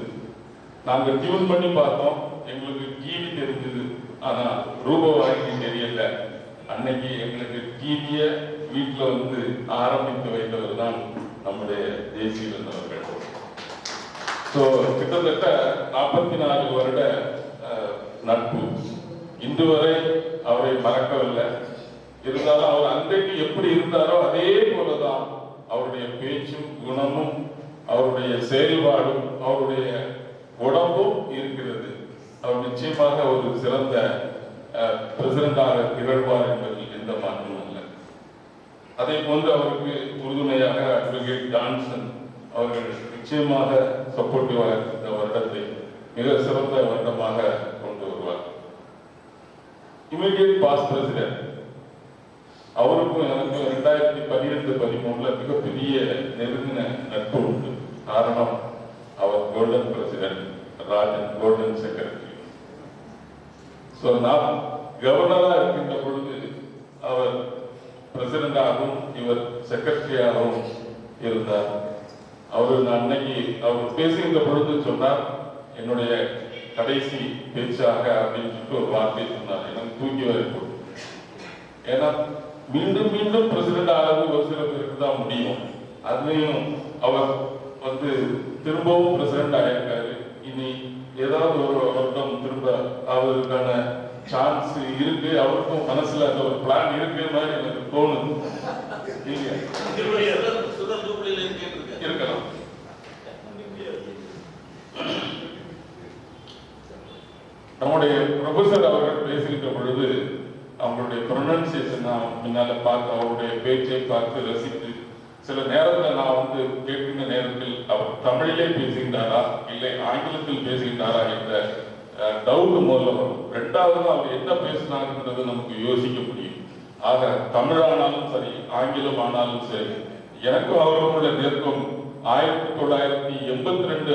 Speaker 9: நாங்க டியூன் பண்ணி பார்த்தோம், எங்களுக்கு டிவி தெரிஞ்சது, ஆனா ரூபவாகினி தெரியல. அன்னைக்கு எங்களுக்கு டிவிய வீட்டுல ஆரம்பித்து வைத்தவர் தான் நம்முடைய ஜெய்சீலன் அவர்கள். கிட்டத்தட்ட 44 வருட நட்பு. இன்று வரை அவரை மறக்கவில்லை. இருந்தாலும் அவர் அன்றைக்கு எப்படி இருந்தாரோ அதே போலதான் அவருடைய பேச்சும் குணமும் அவருடைய செயல்பாடும் அவருடைய உடம்பும் இருக்கிறது. அவர் நிச்சயமாக ஒரு சிறந்த பிரசிடண்டாக திகழ்வார் என்பதில் எந்த மாற்றமும் இல்லை. அதே போன்று அவருக்கு உறுதுணையாக அட்வொகேட் ஜான்சன் அவர்கள் நிச்சயமாக சப்போர்ட்டிவாக இந்த வருடத்தை மிக சிறந்த வருடமாக கொண்டு வருவார். இமிடியட் பாஸ்ட் பிரசிடென்ட் அவருக்கும் எனக்கு 2012-13 மிகப்பெரிய நெருங்கின நட்பு உண்டு. காரணம், அவர் golden president, Rajan golden secretary. நான் கவர்னரா இருக்கின்ற பொழுது அவர் பிரசிடென்டாகவும் இவர் செக்ரட்டரியாகவும் இருந்தார். அவர் அன்னைக்கு அவர் பேசுகின்ற பொழுது சொன்னார், என்னுடைய கடைசி பேச்சாக அப்படின்னு சொல்லிட்டு ஒரு வார்த்தை சொன்னார். எனக்கு தூங்கி வரைக்கும். ஏன்னா மீண்டும் மீண்டும் பிரசிடென்ட் ஆகிறது ஒரு சில பேருக்கு தான் முடியும். அதுலயும் அவர் திரும்பவும் பிரசிடென்ட் ஆயிருக்காரு. இனி ஏதாவது ஒரு வருடம் திரும்ப அவருக்கான சான்ஸ் இருக்கு. அவருக்கும் மனசுல அந்த ஒரு பிளான் இருக்கிற மாதிரி எனக்கு தோணுது. இருக்கலாம். நம்முடைய ப்ரொஃபசர் அவர்கள் பேசுகின்ற பொழுது அவங்களுடைய ப்ரொனன்சியேஷன் நான் முன்னால பார்த்து, அவருடைய பேச்சை பார்த்து ரசித்து, சில நேரத்தில் நான் கேட்கின்ற நேரத்தில் அவர் தமிழிலே பேசுகின்றாரா இல்லை ஆங்கிலத்தில் பேசுகின்றாரா என்ற டவுட் முதல்ல வரும். ரெண்டாவது அவர் என்ன பேசினாருன்றது நமக்கு யோசிக்க முடியும். ஆக தமிழானாலும் சரி, ஆங்கிலம் ஆனாலும் சரி, எனக்கும் அவர்களுடைய நெருக்கம் 1982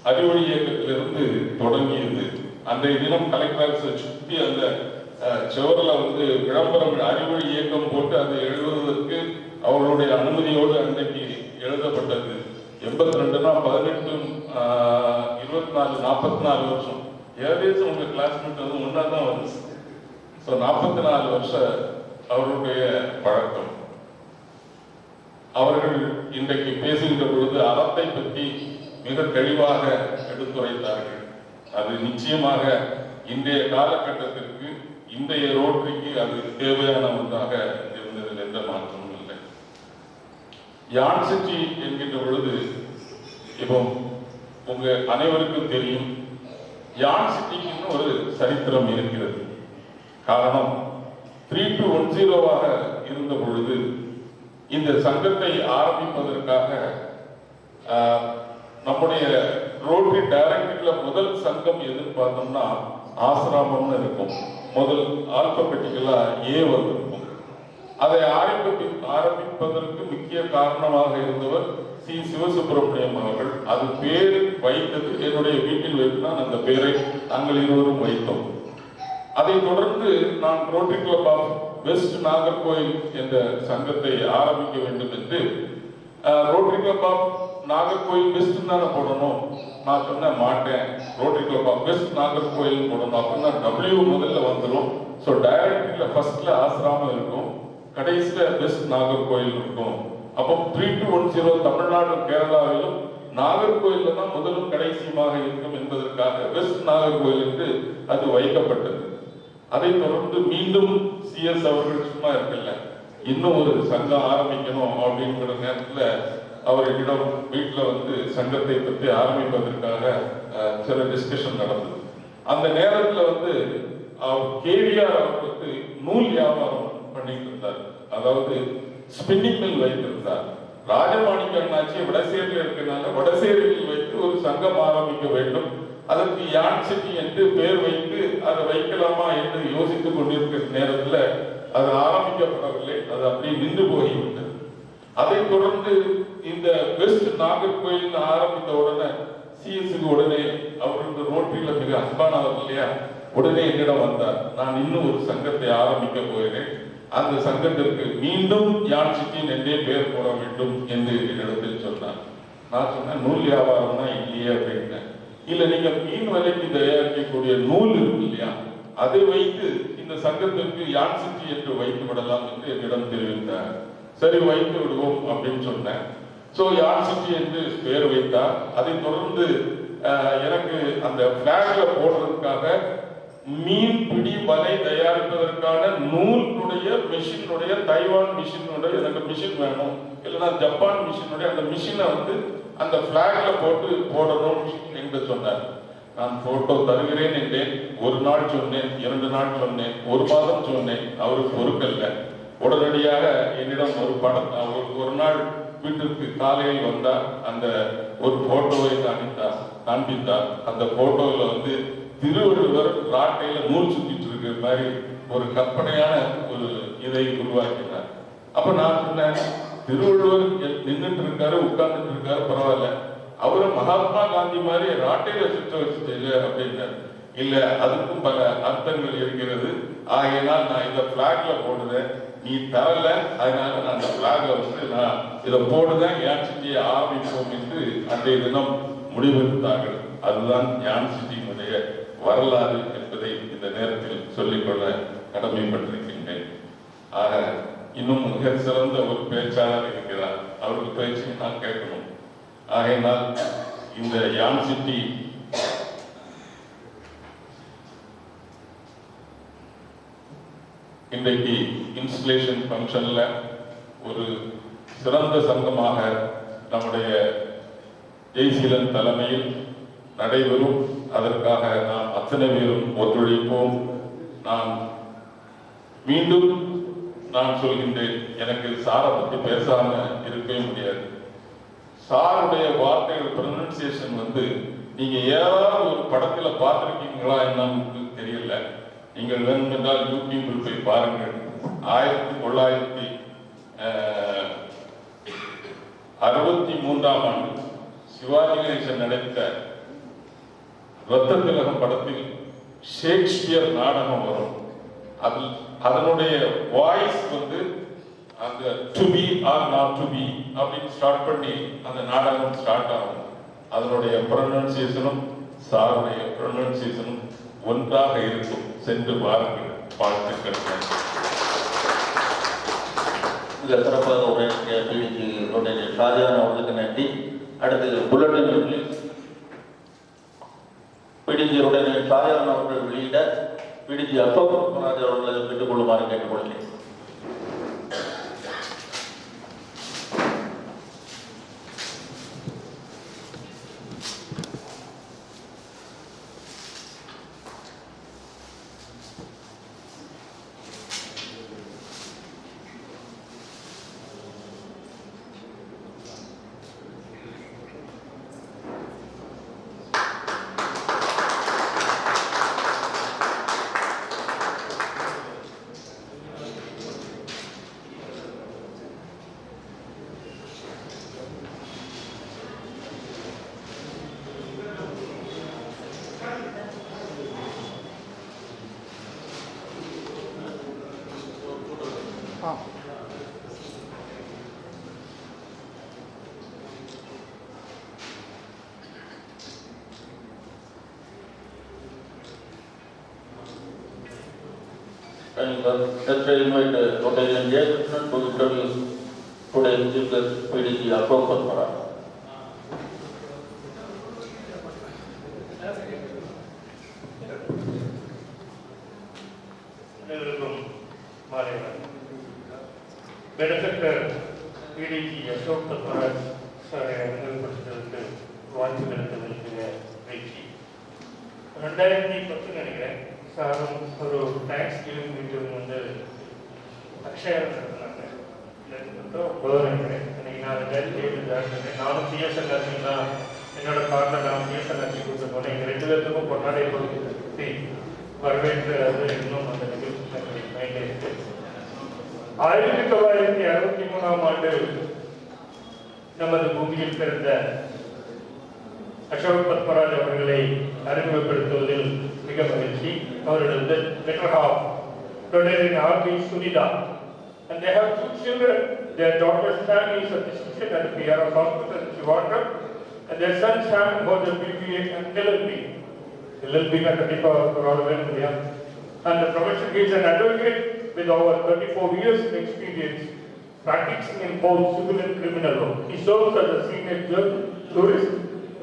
Speaker 9: அறிவொளி இயக்கத்திலிருந்து தொடங்கியது. அன்றைய தினம் கலெக்டர் சுற்றி அந்த சுவரில் விளம்பரம் அறிவொளி இயக்கம் போட்டு அதை எழுதுவதற்கு அவர்களுடைய அனுமதியோடு அன்றைக்கு எழுதப்பட்டது. 82னா 18, 24, 44 வருஷம். ஏகதேசம் உங்க கிளாஸ்மேட் ஒன்னா தான் வருது. 44 வருஷம் அவருடைய பழக்கம். அவர்கள் இன்றைக்கு பேசுகின்ற பொழுது அறத்தை பற்றி மிக தெளிவாக எடுத்துரைத்தார்கள். அது நிச்சயமாக இன்றைய காலகட்டத்திற்கு, இன்றைய ரோட்டரிக்கு அது தேவையான ஒன்றாக இருந்ததில் எந்த மாற்றமும் இல்லை. யான் சிட்டி என்கின்ற பொழுது இப்போ உங்க அனைவருக்கும் தெரியும், யான் சிட்டிக்குன்னு ஒரு சரித்திரம் இருக்கிறது. காரணம் 3210 இருந்த பொழுது இந்த சங்கத்தை ஆரம்பிப்பதற்காக நம்முடைய ரோட்டரி டைரக்டர்ல முதல் சங்கம் எதுன்னு பார்த்தோம்னா ஆசிரமம்னு இருக்கும். முதல் ஆல்பபெட்டிக்கலா ஏ வந்திருக்கும். அதை ஆரம்பிப்பதற்கு முக்கிய காரணமாக இருந்தவர் சி சிவசுப்பிரமணியம் அவர்கள். அது பேர் வைத்தது என்னுடைய வீட்டில் வைத்து நான் அந்த பேரை நாங்கள் இருவரும் வைத்தோம். அதை தொடர்ந்து நான் Rotary club of West Nagercoil என்ற சங்கத்தை ஆரம்பிக்க வேண்டும் என்று Rotary club of Nagercoil West தானே போடணும். நான் சொன்ன மாட்டேன், Rotary club of West Nagercoil போடணும். அப்படின்னா W முதல்ல வந்துடும். ஸோ டைரக்டரியில ஃபர்ஸ்ட்ல ஆசிராமம் இருக்கும், கடைசியில வெஸ்ட் நாகர்கோயில் இருக்கும். அப்போ 3210 தமிழ்நாடு கேரளாவிலும் நாகர்கோயில்ல தான் முதலும் கடைசியுமாக இருக்கும் என்பதற்காக வெஸ்ட் நாகர்கோயில் என்று அது வைக்கப்பட்டது. அதை தொடர்ந்து மீண்டும் CS அவர்கள் சும்மா இருக்கல, இன்னும் ஒரு சங்கம் ஆரம்பிக்கணும் அப்படிங்கிற நேரத்தில் அவர்களிடம் வீட்டில் வந்து சங்கத்தை பற்றி ஆரம்பிப்பதற்காக சில டிஸ்கஷன் நடந்தது. அந்த நேரத்தில் வந்து அவர் KVR அவர் வந்து நூல் வியாபாரம் பண்ணிட்டு இருந்தார், அதாவது ஸ்பின்னிங் மில் வைத்திருந்தார். ராஜமாணிக்க அண்ணாச்சி வடசேரியில் இருக்கிறதுனால வடசேரியில் வைத்து ஒரு சங்கம் ஆரம்பிக்க வேண்டும், அதற்கு யான் சிட்டி என்று பெயர் வைத்து அதை வைக்கலாமா என்று யோசித்துக் கொண்டிருக்கிற நேரத்தில் அது ஆரம்பிக்கப்படவில்லை, அது அப்படியே நின்று போய்விட்டது. அதை தொடர்ந்து இந்த வெஸ்ட் நாகர்கோயில் ஆரம்பித்த உடனே CS உடனே அவருக்கு ரோட்டரியில மிக அன்பானவர் இல்லையா, உடனே என்னிடம் வந்தார். நான் இன்னும் ஒரு சங்கத்தை ஆரம்பிக்க போகிறேன், அந்த சங்கத்திற்கு மீண்டும் யான் சிட்டி என்றே பெயர் போட வேண்டும் என்று என்னிடத்தில் சொன்னார். நான் சொன்னேன் நூல் வியாபாரம்னா இல்லையே அப்படின்னேன். இல்ல நீங்க மீன் விலைக்கு தயாரிக்கக்கூடிய நூல் இருக்கு இல்லையா, அதை வைத்து இந்த சங்கத்திற்கு யான் சிட்டி என்று வைத்து விடலாம் என்று என்னிடம் தெரிவித்தார். சரி வைத்து விடுவோம் அப்படின்னு சொன்னேன். ஸோ யான் சிட்டி என்று பெயர் வைத்தார். அதை தொடர்ந்து எனக்கு அந்த பிளாக்ல போடுறதுக்காக மீன் பிடி வலை தயாரிப்பதற்கான நூலுடைய மிஷினுடைய தைவான் மிஷினுடைய எனக்கு மிஷின் வேணும், இல்லைன்னா ஜப்பான் மிஷினுடைய அந்த மிஷினை வந்து அந்த பிளாக்ல போட்டு போடணும் என்று சொன்னார். நான் போட்டோ தருகிறேன் என்றேன். ஒரு நாள் சொன்னேன், 2 நாள் சொன்னேன், 1 மாதம் சொன்னேன், அவருக்கு பொறுக்கல்ல. உடனடியாக என்னிடம் ஒரு படம் ஒரு நாள் வீட்டிற்கு காலையில் வந்தார். அந்த ஒரு போட்டோவை காண்பித்தார். அந்த போட்டோவில் வந்து திருவள்ளுவர் ராட்டையில நூல் சுத்திட்டு இருக்கிற மாதிரி ஒரு கற்பனையான ஒரு இதை உருவாக்கினார். அப்ப நான் சொன்னேன், திருவள்ளுவர் நின்றுட்டு இருக்காரு, உட்கார்ந்துட்டு இருக்காரு, பரவாயில்ல, அவரை மகாத்மா காந்தி மாதிரி ராட்டையில சுற்ற வச்சுட்டு இல்லை அப்படின்னாரு. இல்ல அதுக்கும் பல அர்த்தங்கள் இருக்கிறது, ஆகையினால் நான் இந்த பிளாக்ல போடுறேன், நீ தரல, அதனால நான் அந்த பிளாக்ல வந்து நான் இதை போடுறேன், யான் சிட்டியை ஆரம்பிப்போம் என்று அன்றைய தினம் முடிவெடுத்தார்கள். அதுதான் யான் சிட்டியினுடைய வரலாறு என்பதை இந்த நேரத்தில் சொல்லிக்கொள்ள கடமைப்பட்டிருக்கின்றேன். ஆக இன்னும் மிக சிறந்த ஒரு பேச்சாளர் இருக்கிறார், அவருக்கு பேச்சு நான் கேட்கணும். ஆகையினால் இந்த யான் சிட்டி இன்றைக்கு இன்ஸ்டலேஷன் ஃபங்க்ஷன்ல ஒரு சிறந்த சங்கமாக நம்முடைய ஜெய்சீலன் தலைமையில் நடைபெறும். அதற்காக நாம் அத்தனை பேரும் ஒத்துழைப்போம். நான் மீண்டும் சொல்கின்றேன், எனக்கு சாரை பற்றி பேசாம இருக்கவே முடியாது. சாருடைய வார்த்தைகள் ப்ரொனன்சியேஷன் வந்து நீங்க ஏதாவது ஒரு படத்துல பார்த்திருக்கீங்களா என்னன்னு தெரியல. நீங்கள் வேண்டுமென்றால் யூடியூபில் போய் பாருங்கள். 1963ஆம் ஆண்டு சிவாஜி கணேசன் நடித்த ரத்த திலகம் படத்தில் ஷேக்ஸ்பியர் நாடகம் வரும். அதில் அதனுடைய வாய்ஸ் வந்து அந்த to be or not to be அப்படின்னு ஸ்டார்ட் பண்ணி அந்த நாடகம் ஸ்டார்ட் ஆகும். அதனுடைய ப்ரொனன்சியேஷனும் சாருடைய ப்ரொனன்சியேஷனும் ஒன்றாக இருக்கும். சென்று பாருங்கள். வாழ்த்துக்கள்.
Speaker 1: மிக சிறப்பாக உரையாற்றிய PDG ஷாஜகான் அவர்களுக்கு நன்றி. அடுத்து புல்லட்டின் ரிலீஸ் PDG ஷாஜகான் அவர்கள் வெளியிட PDG அசோக் ராஜ் அவர்களை பெற்றுக் கொள்ளுமாறு கேட்டுக்கொள்கிறேன். And let's invite Rotarian Jayakrishan to introduce today's chief guest, PDG Ashok Patmaraj.
Speaker 10: Benefactor PDG Ashok Patmaraj சாரை அறிமுகப்படுத்துவதற்கு வாய்ப்பு கிடைத்ததற்கு வெற்றி 2010 நினைக்கிறேன் சாரும் ஒரு டேக்ஸ் கிவிங் மீட்டிங் வந்து அக்ஷயா நடத்தினாங்க. இன்னைக்கு நான் நானும் சிஎஸ்எல்ஆர்சி தான் என்னோட பார்ட்னர் நான் சிஎஸ்எல்ஆர்சி கொடுத்து போனேன். எங்கள் 2 பேருக்கும் பொன்னாடை கொடுத்து வரவேற்று அது இன்னும் அந்த நிகழ்ச்சி மைண்டில் இருக்கு. 1963ஆம் ஆண்டு நமது பூமியில் பிறந்த அசோக் பத்மராஜ் அவர்களை அறிமுகப்படுத்துவதில் மிக மகிழ்ச்சி. அவர்களது better half, Rotarian R.B. Sunita, and they have 2 children. Their daughter's family is a physician at the PRS Hospital in Trivandrum, and their son Sam holds a BBA and LLB at the Department, and the profession is an advocate with over 34 years of experience practicing in both civil and criminal law. He serves as a senior jurist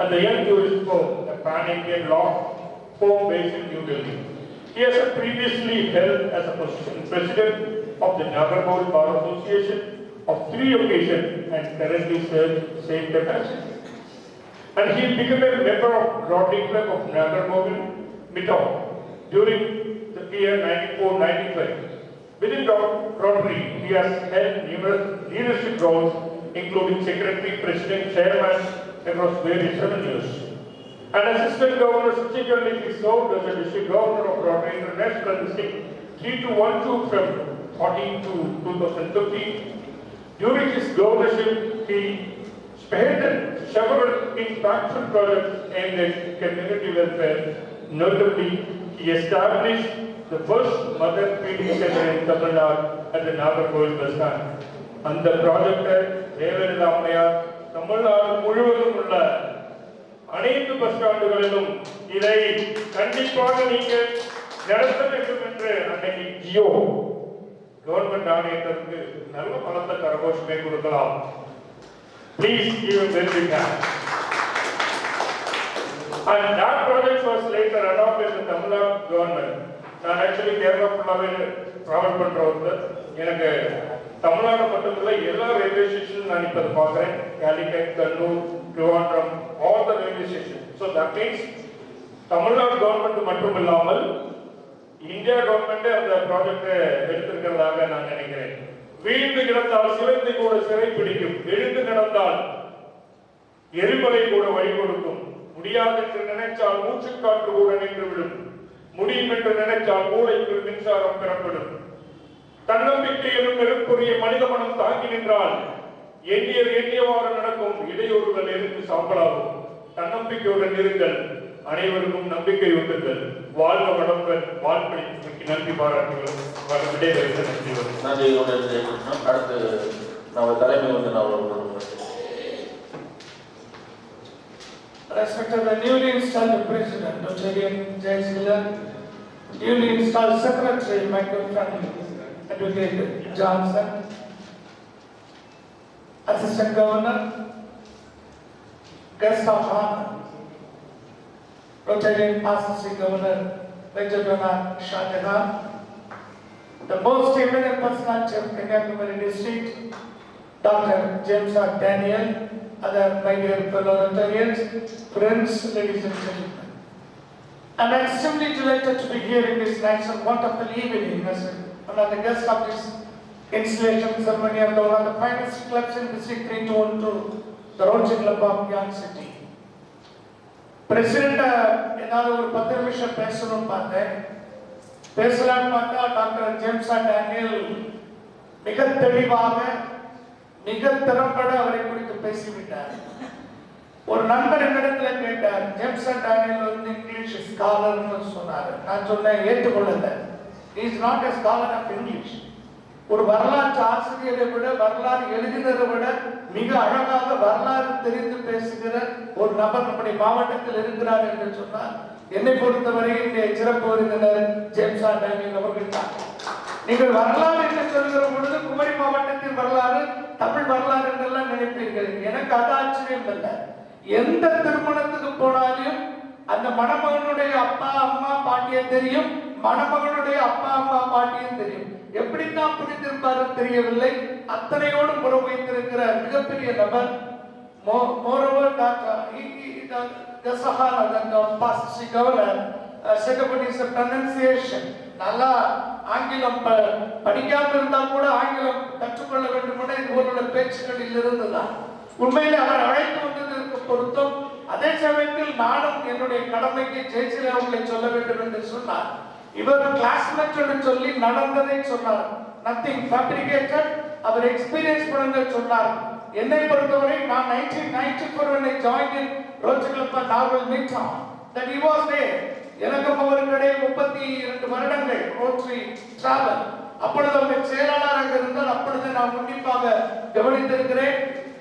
Speaker 10: at the Young Jurist Firm, a pan-Indian law firm based in New Delhi. He has previously held as a position president of the Nagarmole Bar Association of 3 occasions and currently serves same capacity. And he became a member of Rotary Club of Nagarmole, Mitau, during the year 94-95. Within Rotary, he has held numerous leadership roles, including secretary, president, chairman across various 7 years. And assistant governor subsequently he served as a district governor of Rotary International District 3212 from 14 to 2015. During his governorship, he spearheaded several impactful projects aimed at community welfare. Notably, he established the first mother feeding center in Tamil Nadu at the Nagarmole bus stand. And the project Jayalalitha Ammayar Tamil Nadu முழுவதும் உள்ள அனைத்து bus ஸ்டாண்டுகளிலும் இதை கண்டிப்பாக நீங்கள் நடத்த வேண்டும் என்று அன்னைக்கு ஜியோ கவர்மெண்ட் ஆணையத்திற்கு நல்ல பலத்த கரகோஷமே கொடுக்கலாம். Please give a very big hand. And that project was later adopted in the Tamil Nadu government. நான் ஆக்சுவலி கேரளா ஃபுல்லாகவே ட்ராவல் பண்ணுறவங்க எனக்கு தமிழ்நாடு மட்டுமில்லை எல்லா ரயில்வே ஸ்டேஷனும் நான் இப்போ பார்க்குறேன். Calicut, Kallur, Trivandrum, all the railway station. So that means Tamil Nadu government மட்டும் இல்லாமல் இந்தியா கவர்மெண்ட்டே அந்த ப்ராஜெக்டை எடுத்திருக்கிறதாக நான் நினைக்கிறேன். வீழ்ந்து கிடந்தால் சிலந்தை கூட சிறை பிடிக்கும், எழுந்து நடந்தால் எரிமலை கூட வழி கொடுக்கும், முடியாது என்று நினைச்சால் மூச்சுக்காற்று கூட நின்றுவிடும், முடியும் என்று நினைச்சால் மூளைக்குள் மின்சாரம் பெறப்படும். தன்னம்பிக்கை எனும் நெருப்புரிய மனித மனம் தாங்கி நின்றால் எண்ணியவாறு நடக்கும், இடையூறுகள் எரிந்து சாம்பலாகும். தன்னம்பிக்கையுடன் இருங்கள், அனைவருக்கும் நம்பிக்கை ஊட்டுங்கள். வாழ்க வளமுடன், வாழ்க்கை நன்றி பாராட்டுகள்.
Speaker 1: அடுத்து நம்ம தலைமை வந்து
Speaker 10: Respected the newly installed President, Rotarian Jayasila, newly installed Secretary, my good friend, Advocate Johnson, Assistant Governor, Guest of Honor, Rotarian Assistant Governor, Rajadranath Shahjahan, the most eminent personality of Kanyakumari District, Dr. James R. Daniel, other my dear fellow Rotarians, friends, ladies and gentlemen. I'm extremely delighted to be here in this nice and wonderful evening as one of the guests of this installation ceremony of one of the finest clubs in District 312, the Rotary Club of Young City. President, ஏதாவது ஒரு 10 நிமிஷம் பேசணும்னு பார்த்தேன். பேசலாம்னு பார்த்தா doctor James R Daniel மிக தெளிவாக மிக திறம்பட அவரை குறித்து பேசிவிட்டார். ஒரு நண்பர் என்னிடத்தில் கேட்டார், ஜேம்ஸ் ஆர் டேனியல் வந்து இங்கிலீஷ் ஸ்காலர்னு சொன்னார். நான் சொன்னேன், ஏற்றுக்கொள்ளல. He is not a scholar of English. ஒரு வரலாற்று ஆசிரியரை விட, வரலாறு எழுதினரை விட மிக அழகாக வரலாறு தெரிந்து பேசுகிற ஒரு நபர் நம்முடைய மாவட்டத்தில் இருக்கிறார் என்று சொன்னார். என்னை பொறுத்தவரை இந்த சிறப்பு விருந்தினர் ஜேம்ஸ் ஆர் டேனியல் அவர்கள் தான்.
Speaker 11: நீங்கள் வரலாறு என்று சொல்கிற பொழுது குமரி மாவட்டத்தின் வரலாறு, தமிழ் வரலாறு என்றெல்லாம் நினைப்பீர்கள். எனக்கு அது ஆச்சரியம் இல்லை. எந்த திருமணத்துக்கு போனாலும் அந்த மணமகனுடைய அப்பா அம்மா பாட்டியம் தெரியும், மணமகனுடைய அப்பா அம்மா பாட்டியம் தெரியும். எப்படித்தான் புரிந்திருப்பாரு தெரியவில்லை. அத்தனையோடு உறவு வைத்திருக்கிற மிகப்பெரிய நபர். Moreover, that the Sahara, the past second is a pronunciation. நல்லா ஆங்கிலம் படிக்காம இருந்தால் கூட ஆங்கிலம் கற்றுக்கொள்ள வேண்டும் என இவர்களோட பேச்சுக்களில் இருந்துதான். உண்மையிலே அவர் அழைத்து வந்ததற்கு பொருத்தம். அதே சமயத்தில் நானும் என்னுடைய கடமைக்கு ஜெயசிலா அவர்களை சொல்ல வேண்டும் என்று சொன்னார். இவர் கிளாஸ்மேட் என்று சொல்லி நடந்ததை சொன்னார். Nothing fabricated. அவர் எக்ஸ்பீரியன்ஸ் பண்ணுங்க சொன்னார். என்னை பொறுத்தவரை நான் 1994 when I joined in Rotary Club at Narwhal Midtown, that he was there. எனக்கும் அவருக்கிடையே 32 வருடங்கள் ரோட்டரி டிராவல். அப்பொழுது அவர் செயலாளராக இருந்தால் அப்பொழுது நான் உன்னிப்பாக கவனித்திருக்கிறேன்.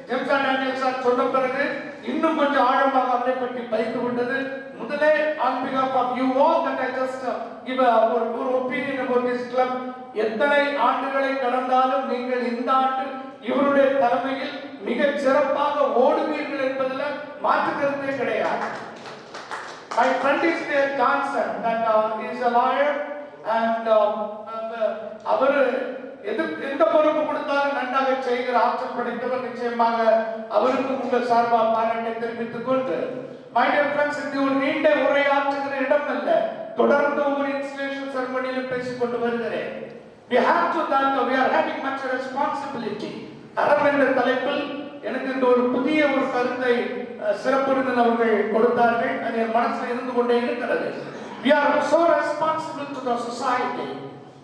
Speaker 11: ஜெம்சா டேனியல் சார் சொன்ன பிறகு இன்னும் கொஞ்சம் ஆழமாக அவரை பற்றி பதித்து கொண்டது. முதலே on behalf of you all that I just give ஒரு opinion about this club. எத்தனை ஆண்டுகளை கடந்தாலும் நீங்கள் இந்த ஆண்டு இவருடைய தலைமையில் மிக சிறப்பாக ஓடுவீர்கள் என்பதில் மாற்று கருத்தே கிடையாது. My friend is there, Johnson, that is a lawyer, and அவர் எந்த பொறுப்பு கொடுத்தாலும் நன்றாக செய்கிற ஆற்றல் படைத்தவர். நிச்சயமாக அவருக்கும் உங்கள் சார்பாக பாராட்டை தெரிவித்துக் கொண்டு, my dear friends, இது ஒரு நீண்ட உரையாற்றுகிற இடம் அல்ல. தொடர்ந்து ஒவ்வொரு இன்ஸ்டிடியூஷன் செரமனியிலும் பேசிக் கொண்டு வருகிறேன். We have to that we are having much responsibility. அறம் என்ற தலைப்பில் எனக்கு இந்த ஒரு புதிய ஒரு கருத்தை சிறப்பு அவர்கள் கொடுத்தார்கள். அது என் மனசில் இருந்து கொண்டே இருக்கிறது. We are so responsible to the society.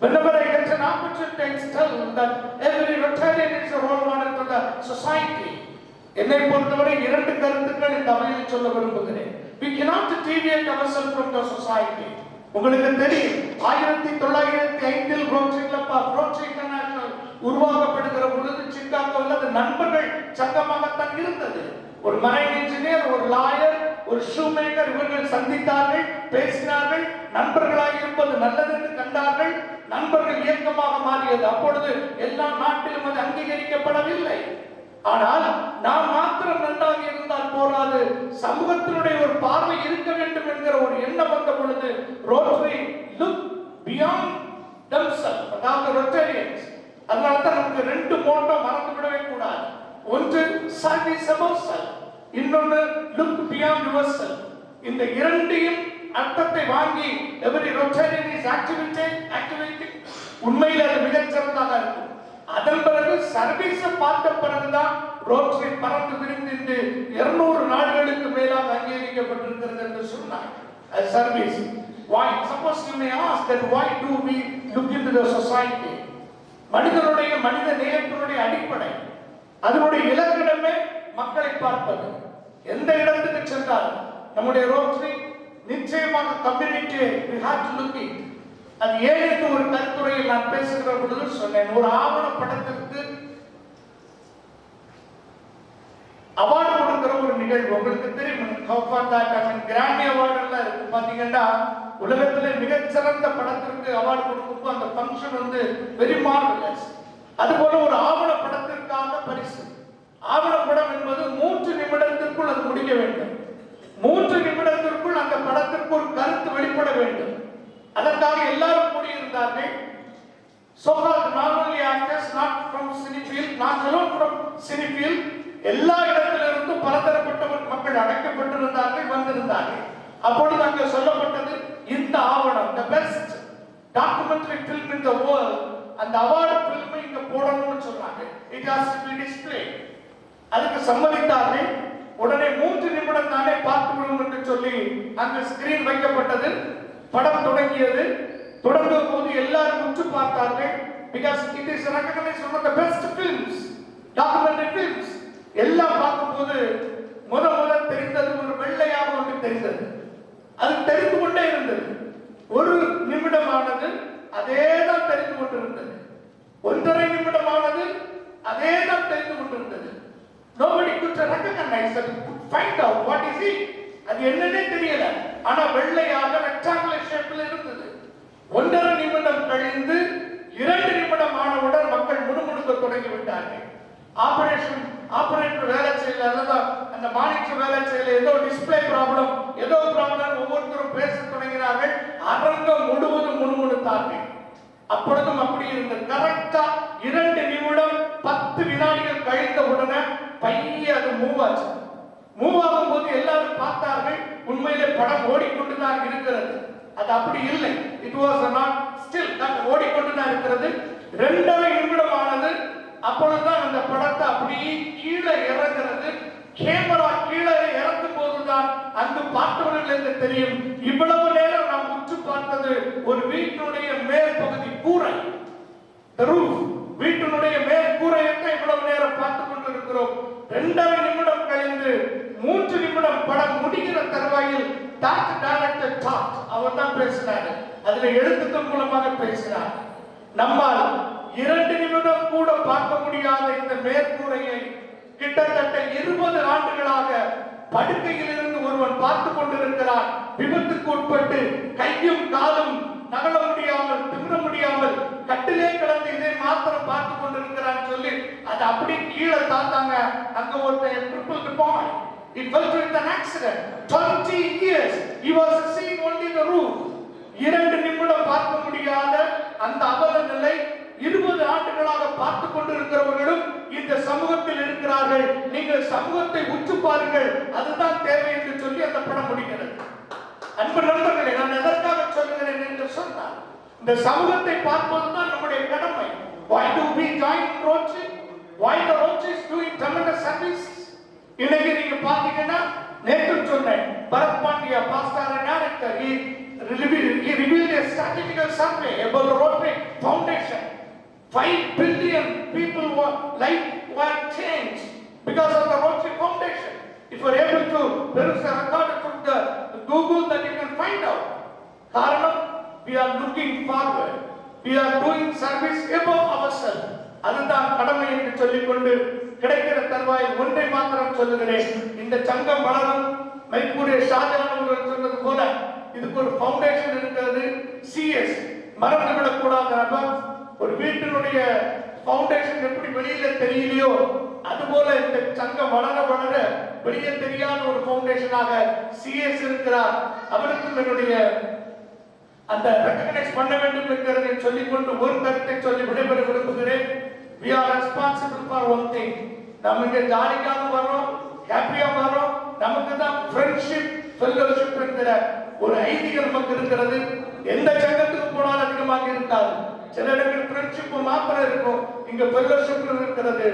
Speaker 11: Whenever I get an opportunity, I tell that every Rotarian is a role model to the society. என்னை பொறுத்தவரை 2 கருத்துக்கள் இந்த அவையில் சொல்ல விரும்புகிறேன். We cannot deviate ourselves from the society. உங்களுக்கு தெரியும், 1905 Rotary club of Rotary international உருவாக்கப்படுகிற பொழுது சிக்காகோவில் அது நண்பர்கள் சங்கமாகத்தான் இருந்தது. ஒரு மரைன் இன்ஜினியர், ஒரு லாயர், ஒரு ஷூ மேக்கர், இவர்கள் சந்தித்தார்கள், பேசினார்கள். நண்பர்களாக இருப்பது நல்லது என்று கண்டார்கள். நண்பர்கள் இயக்கமாக மாறியது. அப்பொழுது எல்லா நாட்டிலும் அது அங்கீகரிக்கப்படவில்லை. ஆனால் நாம் மாத்திரம் நன்றாக இருந்தால் போராது, சமூகத்தினுடைய ஒரு பார்வை இருக்க வேண்டும் என்கிற ஒரு எண்ணம் வந்த பொழுது ரோட்டரி லுக் பியாண்ட் themselves, அதாவது ரொட்டேரியன்ஸ். அதனால தான் நமக்கு 2 மோட்டோ மறந்து விடவே கூடாது. ஒன்று சர்வீஸ் above self, இன்னொன்று லுக் பியாண்ட் yourself. இந்த இரண்டையும் அர்த்தத்தை வாங்கி every Rotarian is activating. உண்மையில் அது மிகச் சிறந்ததாக இருக்கும். அதன் பிறகு சர்வீஸை பார்த்த பிறகுதான் ரோட்டரி பறந்து விரிந்து 200 நாடுகளுக்கு மேலாக அங்கீகரிக்கப்பட்டிருக்கிறது என்று சொன்னார். Service. Why? Suppose you may ask that why do we look into the society? மனிதனுடைய மனித நேயத்தினுடைய அடிப்படை, அதனுடைய இலக்கணமே மக்களை பார்ப்பது. எந்த இடத்துக்கு சென்றாலும் நம்முடைய ரோட்டரி நிச்சயமாக கம்யூனிட்டியை we have to look it. அது ஏன் ஒரு கருத்துரையில் நான் பேசுகிற பொழுது சொன்னேன், ஒரு ஆவண படத்திற்கு அவார்டு கொடுக்கிற ஒரு நிகழ்வு உங்களுக்கு தெரியும். கிராமி அவார்டு எல்லாம் இருக்கு. பாத்தீங்கன்னா உலகத்திலே மிகச்சிறந்த படத்திற்கு அவார்டு கொடுக்கும் அந்த ஃபங்க்ஷன் வெரி மார்வலஸ். அதுபோல ஒரு ஆவண படத்திற்கான பரிசு. ஆவண படம் என்பது 3 நிமிடத்திற்குள் அது முடிக்க வேண்டும். 3 நிமிடத்திற்குள் அந்த படத்திற்கு ஒரு கருத்து வெளிப்பட வேண்டும். அதற்காக எல்லாரும் கூடியிருந்தார்கள். So-called not only actors, not from Cinefield, not alone from Cinefield, எல்லா இடத்திலிருந்தும் பலதரப்பட்ட மக்கள் அழைக்கப்பட்டிருந்தார்கள், வந்திருந்தார்கள். அப்பொழுது அங்கே சொல்லப்பட்டது, இந்த ஆவணம் the best documentary film in the world, அந்த அவார்டு பிலிமை இங்க போடணும்னு சொன்னாங்க. It has to be displayed. அதுக்கு சம்மதித்தார்கள். உடனே 3 நிமிடம் தானே பார்த்து விடும் என்று சொல்லி அங்க ஸ்கிரீன் வைக்கப்பட்டது. படம் தொடங்கியது. தொடங்கிய போது எல்லாரும் உற்று பார்த்தார்கள். because it is recognized one of the best films, documentary films. எல்லாம் பார்க்கும்போது முத தெரிந்தது ஒரு வெள்ளையாக ஒன்று தெரிந்தது. அது தெரிந்து கொண்டே இருந்தது. 1 நிமிடமானது அதே தான் தெரிந்து கொண்டிருந்தது. 1.5 நிமிடமானது அதே தான் தெரிந்து கொண்டிருந்தது. nobody could recognize it, find out what is it. அது என்னன்னே தெரியல. ஆனா வெள்ளையாக ரெக்டாங்குலர் ஷேப்ல இருந்தது. 1.5 நிமிடம் கழிந்து 2 நிமிடம் ஆனவுடன் மக்கள் முணுமுணுக்க தொடங்கி விட்டார்கள். ஆபரேட்டர் வேலை செய்யல, அல்லது அந்த மானிட்டர் வேலை செய்யல, ஏதோ டிஸ்பிளே ப்ராப்ளம், ஏதோ ப்ராப்ளம், ஒவ்வொருத்தரும் பேச தொடங்கினார்கள். அரங்கம் முழுவதும் முணுமுணுத்தார்கள். அப்பொழுதும் அப்படி இருந்தது. கரெக்டா 2 நிமிடம் 10 வினாடிகள் கழிந்த உடனே பைய அது மூவ் ஆச்சு. மூவ் ஆகும் போது எல்லாரும் பார்த்தார்கள், உண்மையிலே படம் ஓடிக்கொண்டுதான் இருக்கிறது. அது அப்படி இல்லை. இட் வாஸ் நாட் ஸ்டில், ஓடிக்கொண்டுதான் இருக்கிறது. 2.5 நிமிடம் ஆனது. அப்பொழுதுதான் அந்த படத்தை அப்படியே கீழே இறங்குறது. கேமரா கீழே இறக்கும் போதுதான் அங்கு பார்த்தவர்களுக்கு தெரியும், இவ்வளவு நேரம் நாம் உற்று பார்த்தது ஒரு வீட்டினுடைய மேற்பகுதி, கூரை, வீட்டினுடைய மேற்கூரையத்தை இவ்வளவு நேரம் பார்த்துக் கொண்டிருக்கிறோம். 2.5 நிமிடம் கழிந்து 3 நிமிடம் படம் முடிகிற தருவாயில் அவர் தான் பேசினார். அதுல எழுத்துக்கள் மூலமாக பேசினார். நம்மால் 2 நிமிடம் கூட பார்க்க முடியாத இந்த மேற்கூரையை கிட்டத்தட்ட 20 ஆண்டுகளாக படுக்கையில் இருந்து ஒருவன் பார்த்து கொண்டிருக்கிறான். விபத்துக்கு உட்பட்டு கையும் காலும் நகல முடியாமல், திமிர முடியாமல் கட்டிலே கிடந்து இதை மாத்திரம் பார்த்து கொண்டிருக்கிறான் சொல்லி அது அப்படி கீழே தாத்தாங்க. அங்க ஒருத்தன் crippled boy, he fell in an accident. 20 years he was seeing only the roof. 2 நிமிடம் பார்க்க முடியாத அந்த அவல நிலை 20 ஆண்டுகளாக பார்த்து கொண்டிருக்கிறவர்களும் இந்த சமூகத்தில் இருக்கிறார்கள். நீங்கள் சமூகத்தை உற்று பாருங்கள், அதுதான் தேவை என்று சொல்லி அந்த படம் முடிகிறது. அன்பு நண்பர்களே, நான் எதற்காக சொல்லுகிறேன் என்று சொன்னால், இந்த சமூகத்தை பார்ப்பதுதான் நம்முடைய கடமை. Why do we join Rotary? Why the Rotary is doing tremendous service? இன்னைக்கு நீங்க பாத்தீங்கன்னா, நேற்று சொன்னேன், Bharat Pandya, pastor and director, he revealed a statistical survey about the Rotary Foundation. 5 billion people life were changed because of the Rotary Foundation. If you are able to, there is a record from the Google that you can find out. Karanam, we are looking forward. We are doing service above ourselves. அதுதான் கடமை என்று சொல்லிக்கொண்டு கிடைக்கிற தருவாயில் ஒன்றை மாத்திரம் சொல்லுகிறேன். இந்த சங்கம் வளரும். மைக்கூரிய ஷாஜகான் அவர்கள் சொன்னது போல இதுக்கு ஒரு ஃபவுண்டேஷன் இருக்கிறது. சிஎஸ் மறந்துவிடக் கூடாது. ஒரு வீட்டினுடைய ஃபவுண்டேஷன் எப்படி வெளியில தெரியலையோ அதுபோல இந்த சங்கம் வளர வளர வெளியே தெரியாத ஒரு ஃபவுண்டேஷனாக சிஎஸ் இருக்கிறார். அவருக்கும் என்னுடைய அந்த ரெகக்னைஸ் பண்ண வேண்டும் என்கிறதை சொல்லிக்கொண்டு ஒரு கருத்தை சொல்லி விடைபெற விரும்புகிறேன். We are responsible for one thing. நம்ம இங்க ஜாலிக்காக வரோம், ஹாப்பியா வரோம். நமக்கு தான் ஃப்ரெண்ட்ஷிப், ஃபெல்லோஷிப் என்கிற ஒரு ஐடியா நமக்கு இருக்கிறது. எந்த சங்கத்துக்கு போனாலும் அதிகமாக இருக்காது. சில இடங்கள் ஃப்ரெண்ட்ஷிப் மாத்திரம் இருக்கும், இங்க ஃபெல்லோஷிப் இருக்கிறது.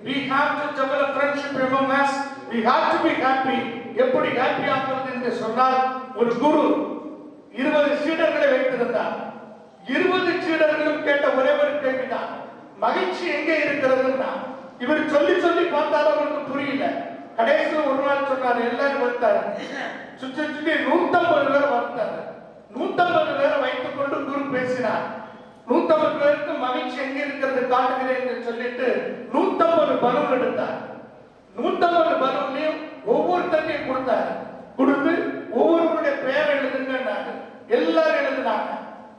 Speaker 11: We have to develop friendship among us. We have to be happy. எப்படி ஹாப்பி ஆகிறது என்று சொன்னால், ஒரு குரு 20 சீடர்களை வைத்திருந்தார். 20 சீடர்களும் கேட்ட ஒரே ஒரு கேள்விதான், மகிழ்ச்சி எங்கே இருக்கிறதுன்னா. இவர் சொல்லி சொல்லி பார்த்தாலும் அவருக்கு புரியல. கடைசியில் ஒரு நாள் சொன்னார், எல்லாரும் வந்தார், சுற்றி சுற்றி 150 பேர் வந்தார். 150 பேரை வைத்துக் கொண்டு குரு பேசினார். 150 பேருக்கு மகிழ்ச்சி எங்க இருக்கிறது காட்டுகிறேன் என்று சொல்லிட்டு 150 பலூன் எடுத்தார். 150 பலூன்லையும் ஒவ்வொருத்தரையும் கொடுத்தார். கொடுத்து ஒவ்வொருவருடைய பெயர் எழுதுங்க, எல்லாரும் எழுதினாங்க.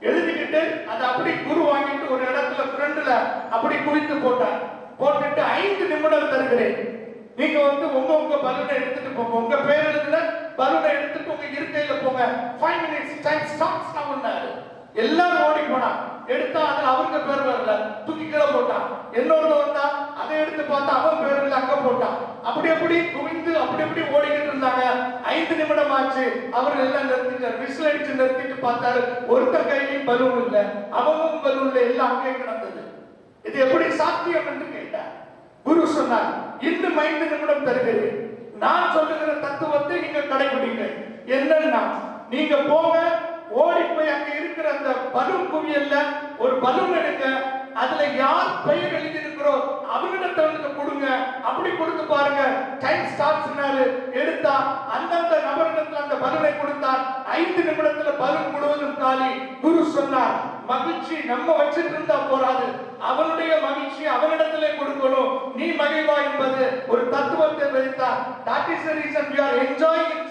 Speaker 11: எழுதிக்கிட்டு அதை அப்படி குரு வாங்கிட்டு ஒரு இடத்துல ஃப்ரெண்ட்ல அப்படி குவித்து போட்டார். போட்டுட்டு 5 நிமிடம் தருகிறேன், நீங்க உங்க பலூனை எடுத்துட்டு போங்க, உங்க பேர் எழுதுன பலூனை எடுத்துட்டு உங்க இருக்கையில போங்க. 5 minutes டைம் ஸ்டாப்ஸ் நாவுன்னாரு. எல்லாரும் ஓடி போனா. எடுத்தா அதுல அவருக்கு பேர் வரல, தூக்கி கீழே போட்டான். என்னோட வந்தா அதை எடுத்து பார்த்தா அவன் பேர் இல்ல, அங்க போட்டான். அப்படி அப்படி குவிந்து அப்படி ஓடிக்கிட்டு இருந்தாங்க. 5 நிமிடம் ஆச்சு. அவர் எல்லாம் நிறுத்திட்டார். விசில் அடிச்சு நிறுத்திட்டு பார்த்தாரு, ஒருத்தர் கையிலும் பலூன் இல்ல, அவனும் பலூன்ல எல்லாம் அங்கே கிடந்தது. இது எப்படி சாத்தியம் என்று கேட்டார். குரு சொன்னார், இன்னும் 5 நிமிடம் தருகிறேன். நான் சொல்லுகிற தத்துவத்தை நீங்க கடைபிடிங்க. என்னன்னா, நீங்க போங்க, ஓடி போய் அங்க இருக்கிற அந்த பலூன் குவியல்ல ஒரு பலூன் எடுங்க, அதுல யார் பெயர் எழுதி இருக்கிறோ அவனிடத்தை கொடுங்க. அப்படி கொடுத்து பாருங்க. டைம் ஸ்டாப்ஸ்னாரு. எடுத்தா அந்தந்த நபரிடத்துல அந்த பலூனை கொடுத்தார். 5 நிமிடத்துல பலூன் முழுவதும் காலி. குரு சொன்னார், மகிழ்ச்சி நம்ம வச்சிட்டு இருந்தா போராது, அவனுடைய மகிழ்ச்சி அவனிடத்திலே கொடுக்கணும். நீ மகிழ்வா என்பது ஒரு தத்துவத்தை வைத்தார். தான். That is the reason we are enjoying in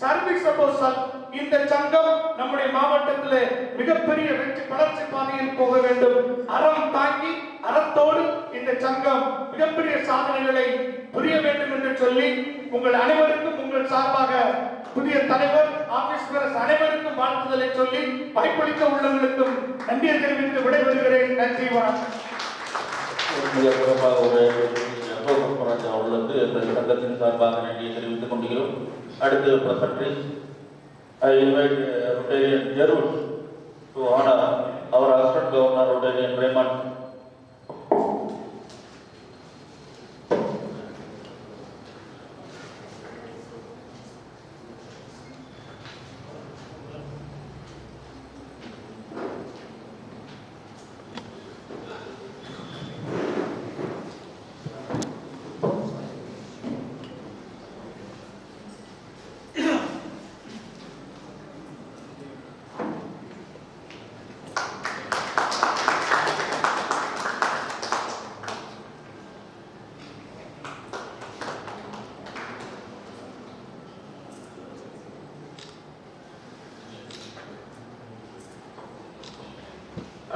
Speaker 11: service above self. இந்த சங்கம் நம்முடைய மாவட்டத்திலே மிகப்பெரிய வெற்றி வளர்ச்சி பாதையில் போக வேண்டும். அறம் தாங்கி அறத்தோடு இந்த சங்கம் மிகப்பெரிய சாதனைகளை புரிய வேண்டும் என்று சொல்லி உங்கள் அனைவருக்கும் உங்கள் சார்பாக புதிய தலைவர் ஆபீஸ்வரர் அனைவருக்கும் வாழ்த்துதலை சொல்லி வாய்ப்பளித்த உள்ளவர்களுக்கும் நன்றியை தெரிவித்து விடைபெறுகிறேன். நன்றி, வணக்கம்.
Speaker 1: மிக சிறப்பாக ஒரு அசோக் அவர்களுக்கு இந்த சங்கத்தின் சார்பாக நன்றியை தெரிவித்துக் கொண்டிருக்கிறோம். அடுத்து percentage I invite Rotarian Jerul to honor our Assistant Governor Rotarian Raymond.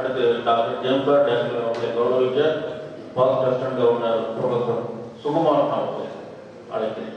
Speaker 1: அடுத்து டாக்டர் ஜெம்பா டேங்கல் அவர்களை கௌரவிக்க past assistant governor professor Sukumaran அவர்களை அழைக்கிறேன்.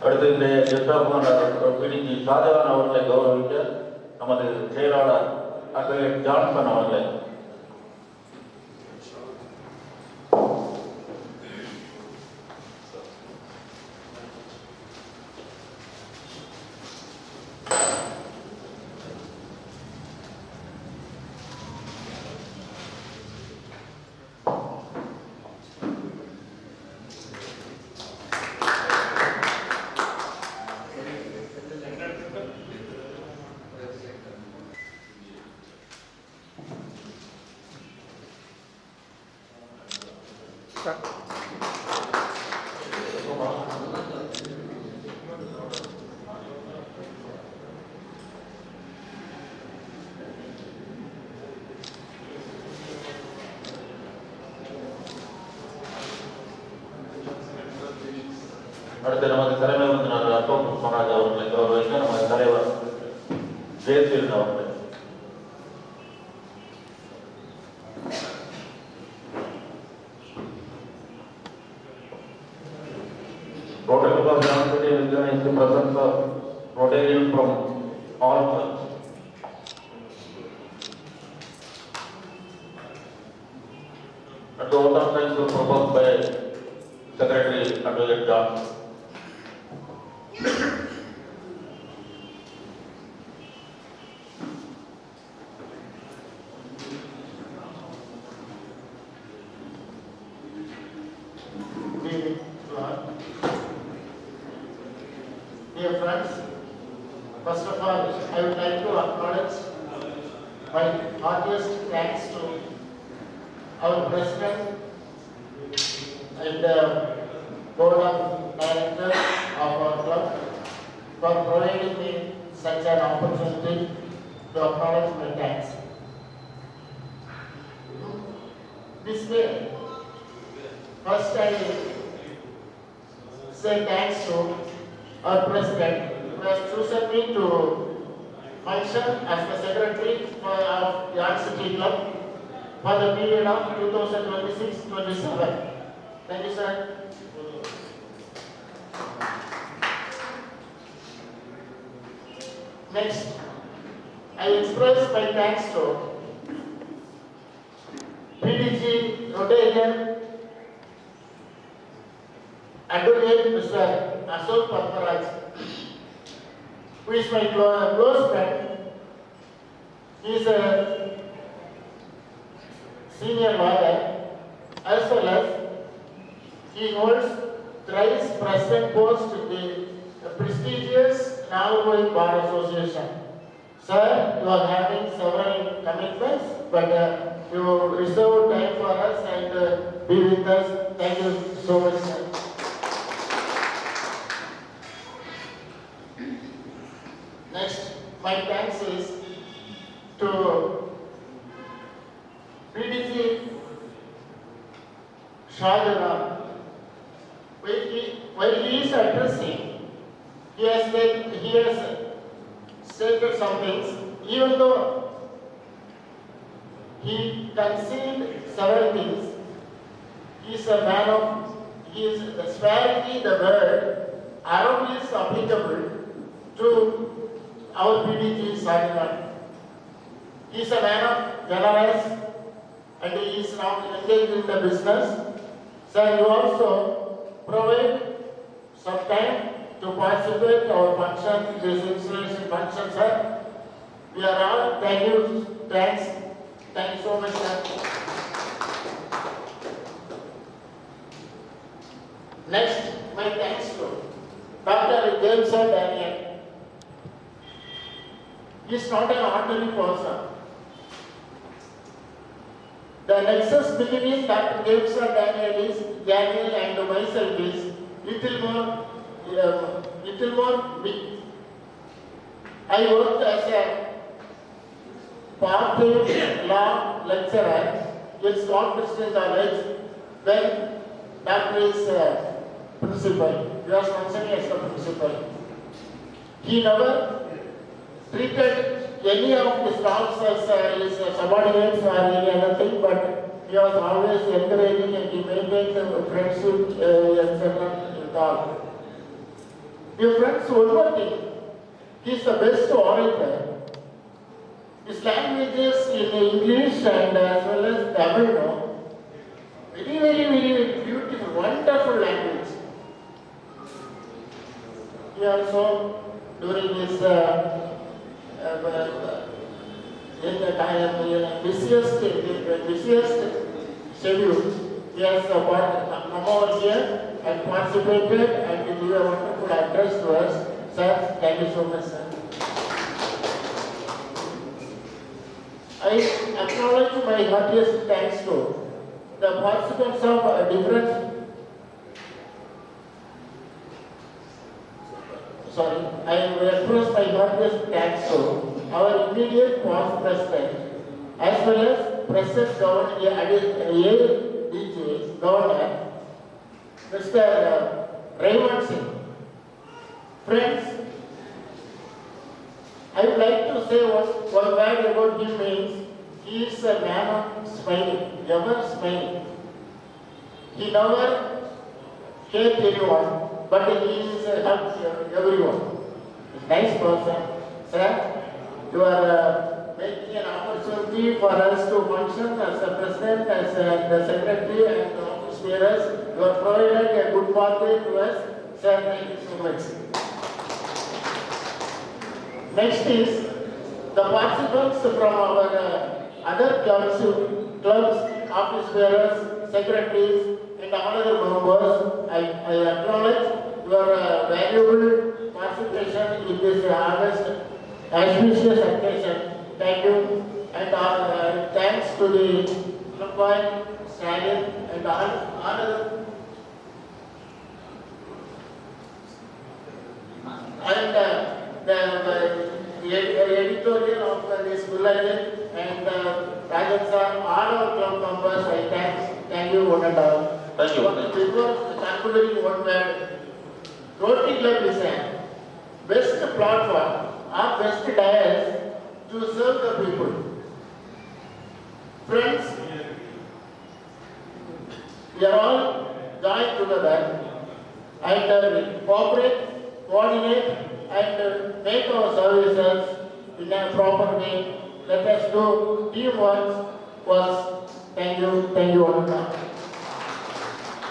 Speaker 1: அடுத்து இந்த பிடிஜி ஷாஜகான் அவர்களை கௌரவிக்க நமது செயலாளர் அட்வொகேட் ஜான்சன் அவர்களை. அடுத்து நமது தலைமை விருந்தினர் அசோக் புஷ்பராஜ் அவர்களை கௌரவிக்க நமது தலைவர் ஜெயசீலன் அவர்களை. Rotary Club University is the presence of Rotarians from all clubs. And the order signs were proposed by Secretary Advocate John.
Speaker 8: Dear friends, first of all, I would like to acknowledge my heartiest thanks to our President and the Board of Directors of our club for providing me such an opportunity to acknowledge my thanks. This way, first I say thanks to our President who has chosen me to function as the Secretary of Yarn City Club for the period of 2026-27. Thank you, sir. Next, I express my thanks to PDG Rotarian Advocate Mr. Ashok Patmaraj, who is my close friend. He is a senior lawyer as well as he holds
Speaker 12: thrice president post in the prestigious Nagarkoi Bar Association. Sir, you are having several commitments, but you reserve time for us and be with us. Thank you so much, sir. Next, my thanks is to PDC Shahjahan. While he is addressing, he has stated some things, even though he concealed several things. He is a man of, he is sparingly the word Arab is applicable to our PDG Shahjahan. He is a man of generous and he is now engaged in the business. Sir, you also provide some time to participate in our function, this installation function, sir. We are all, thank you, thanks. Thank you so much, sir. Next, my thanks to Dr. James Daniel. He is not an ordinary person. The nexus between Dr. James Daniel and myself is little more big. I worked as a part-time law lecturer in Scott Christian College when Dr. is principal. He was functioning as the principal. He never treated any of the staffs as his subordinates or any other thing, but he was always encouraging and he maintained a friendship etc. with all. Dear friends, one more thing. He is the best orator. His languages in English and as well as Tamil, very beautiful, wonderful language. He also, during his in the busiest schedule, he has come over here and participated and give a wonderful address to us. Sir, thank you so much, sir. I acknowledge my heartiest thanks to the participants of different. I express my heartiest thanks to our immediate past president as well as present governor, Mr. Raymond Singh. Friends, I would like to say one word about him means he is a man of smiling, ever smiling. He never hates anyone, but he is helps everyone. Nice person, sir. You are making an opportunity for us to function as a president, as the secretary and the office bearers. You are provided a good pathway to us. Sir, thank you so much. Next is the participants from our other clubs, office bearers, secretaries, and all other members. I acknowledge your valuable participation in this August auspicious occasion. Thank you, and thanks to the Club Stallion and all other. And the editorial of this bulletin and Rajan sir, all our club members, I thank you one and all.
Speaker 1: Thank you.
Speaker 12: Before concluding one word, Rotary Club is a best platform or best dais to serve the people. Friends, we are all joined together and cooperate, coordinate and make our services in a proper way. Let us do teamwork first. Thank you all.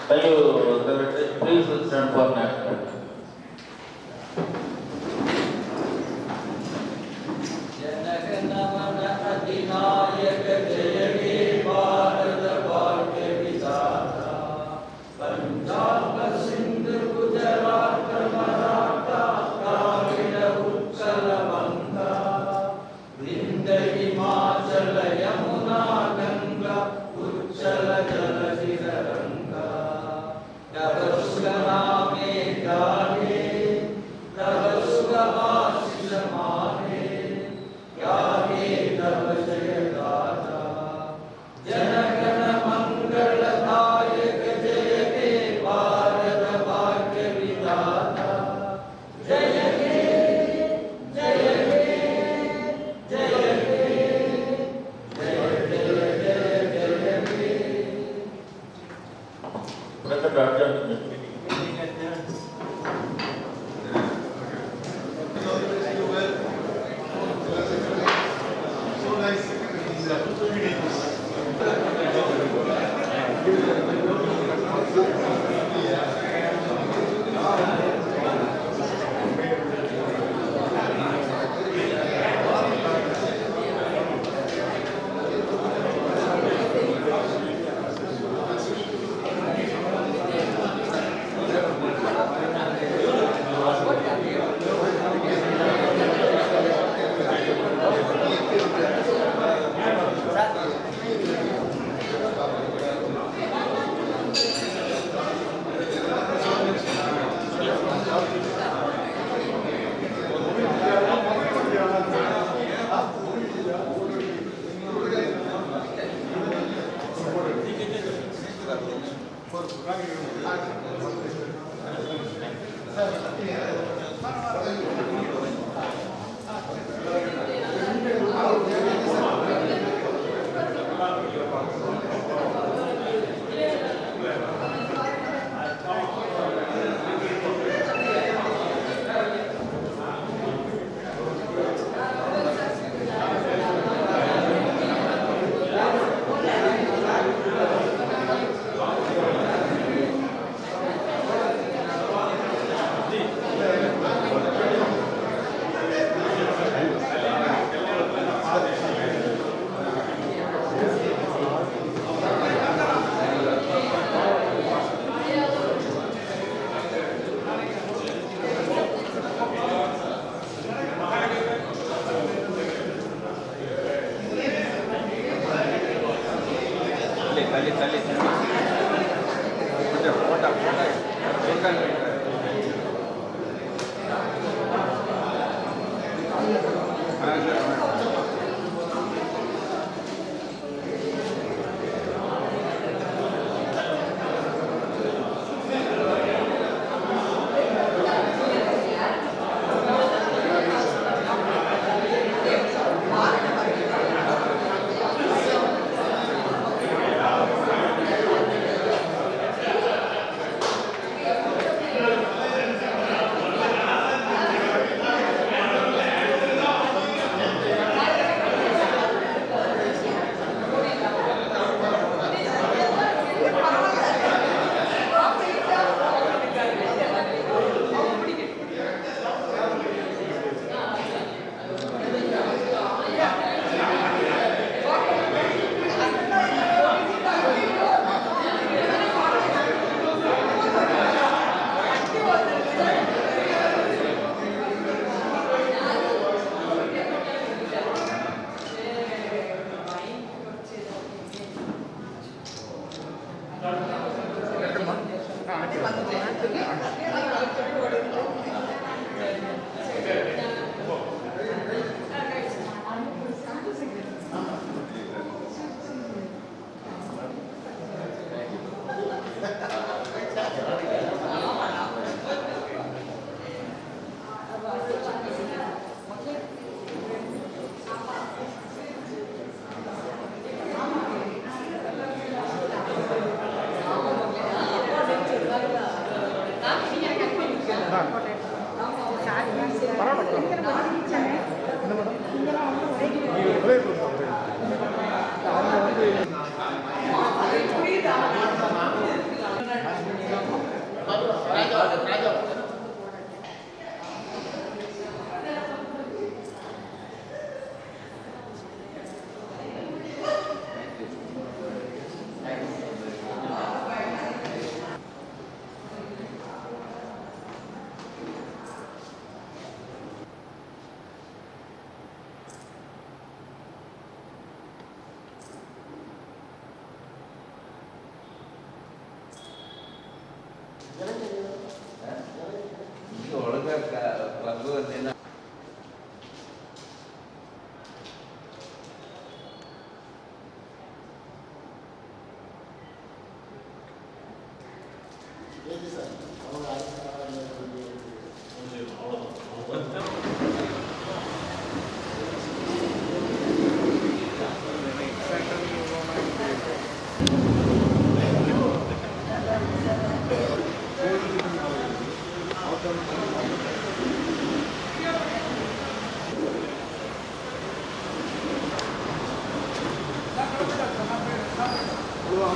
Speaker 1: Thank you, Secretary. Please stand for next.
Speaker 6: Punjab Sindh
Speaker 1: adjourned.
Speaker 12: Hello,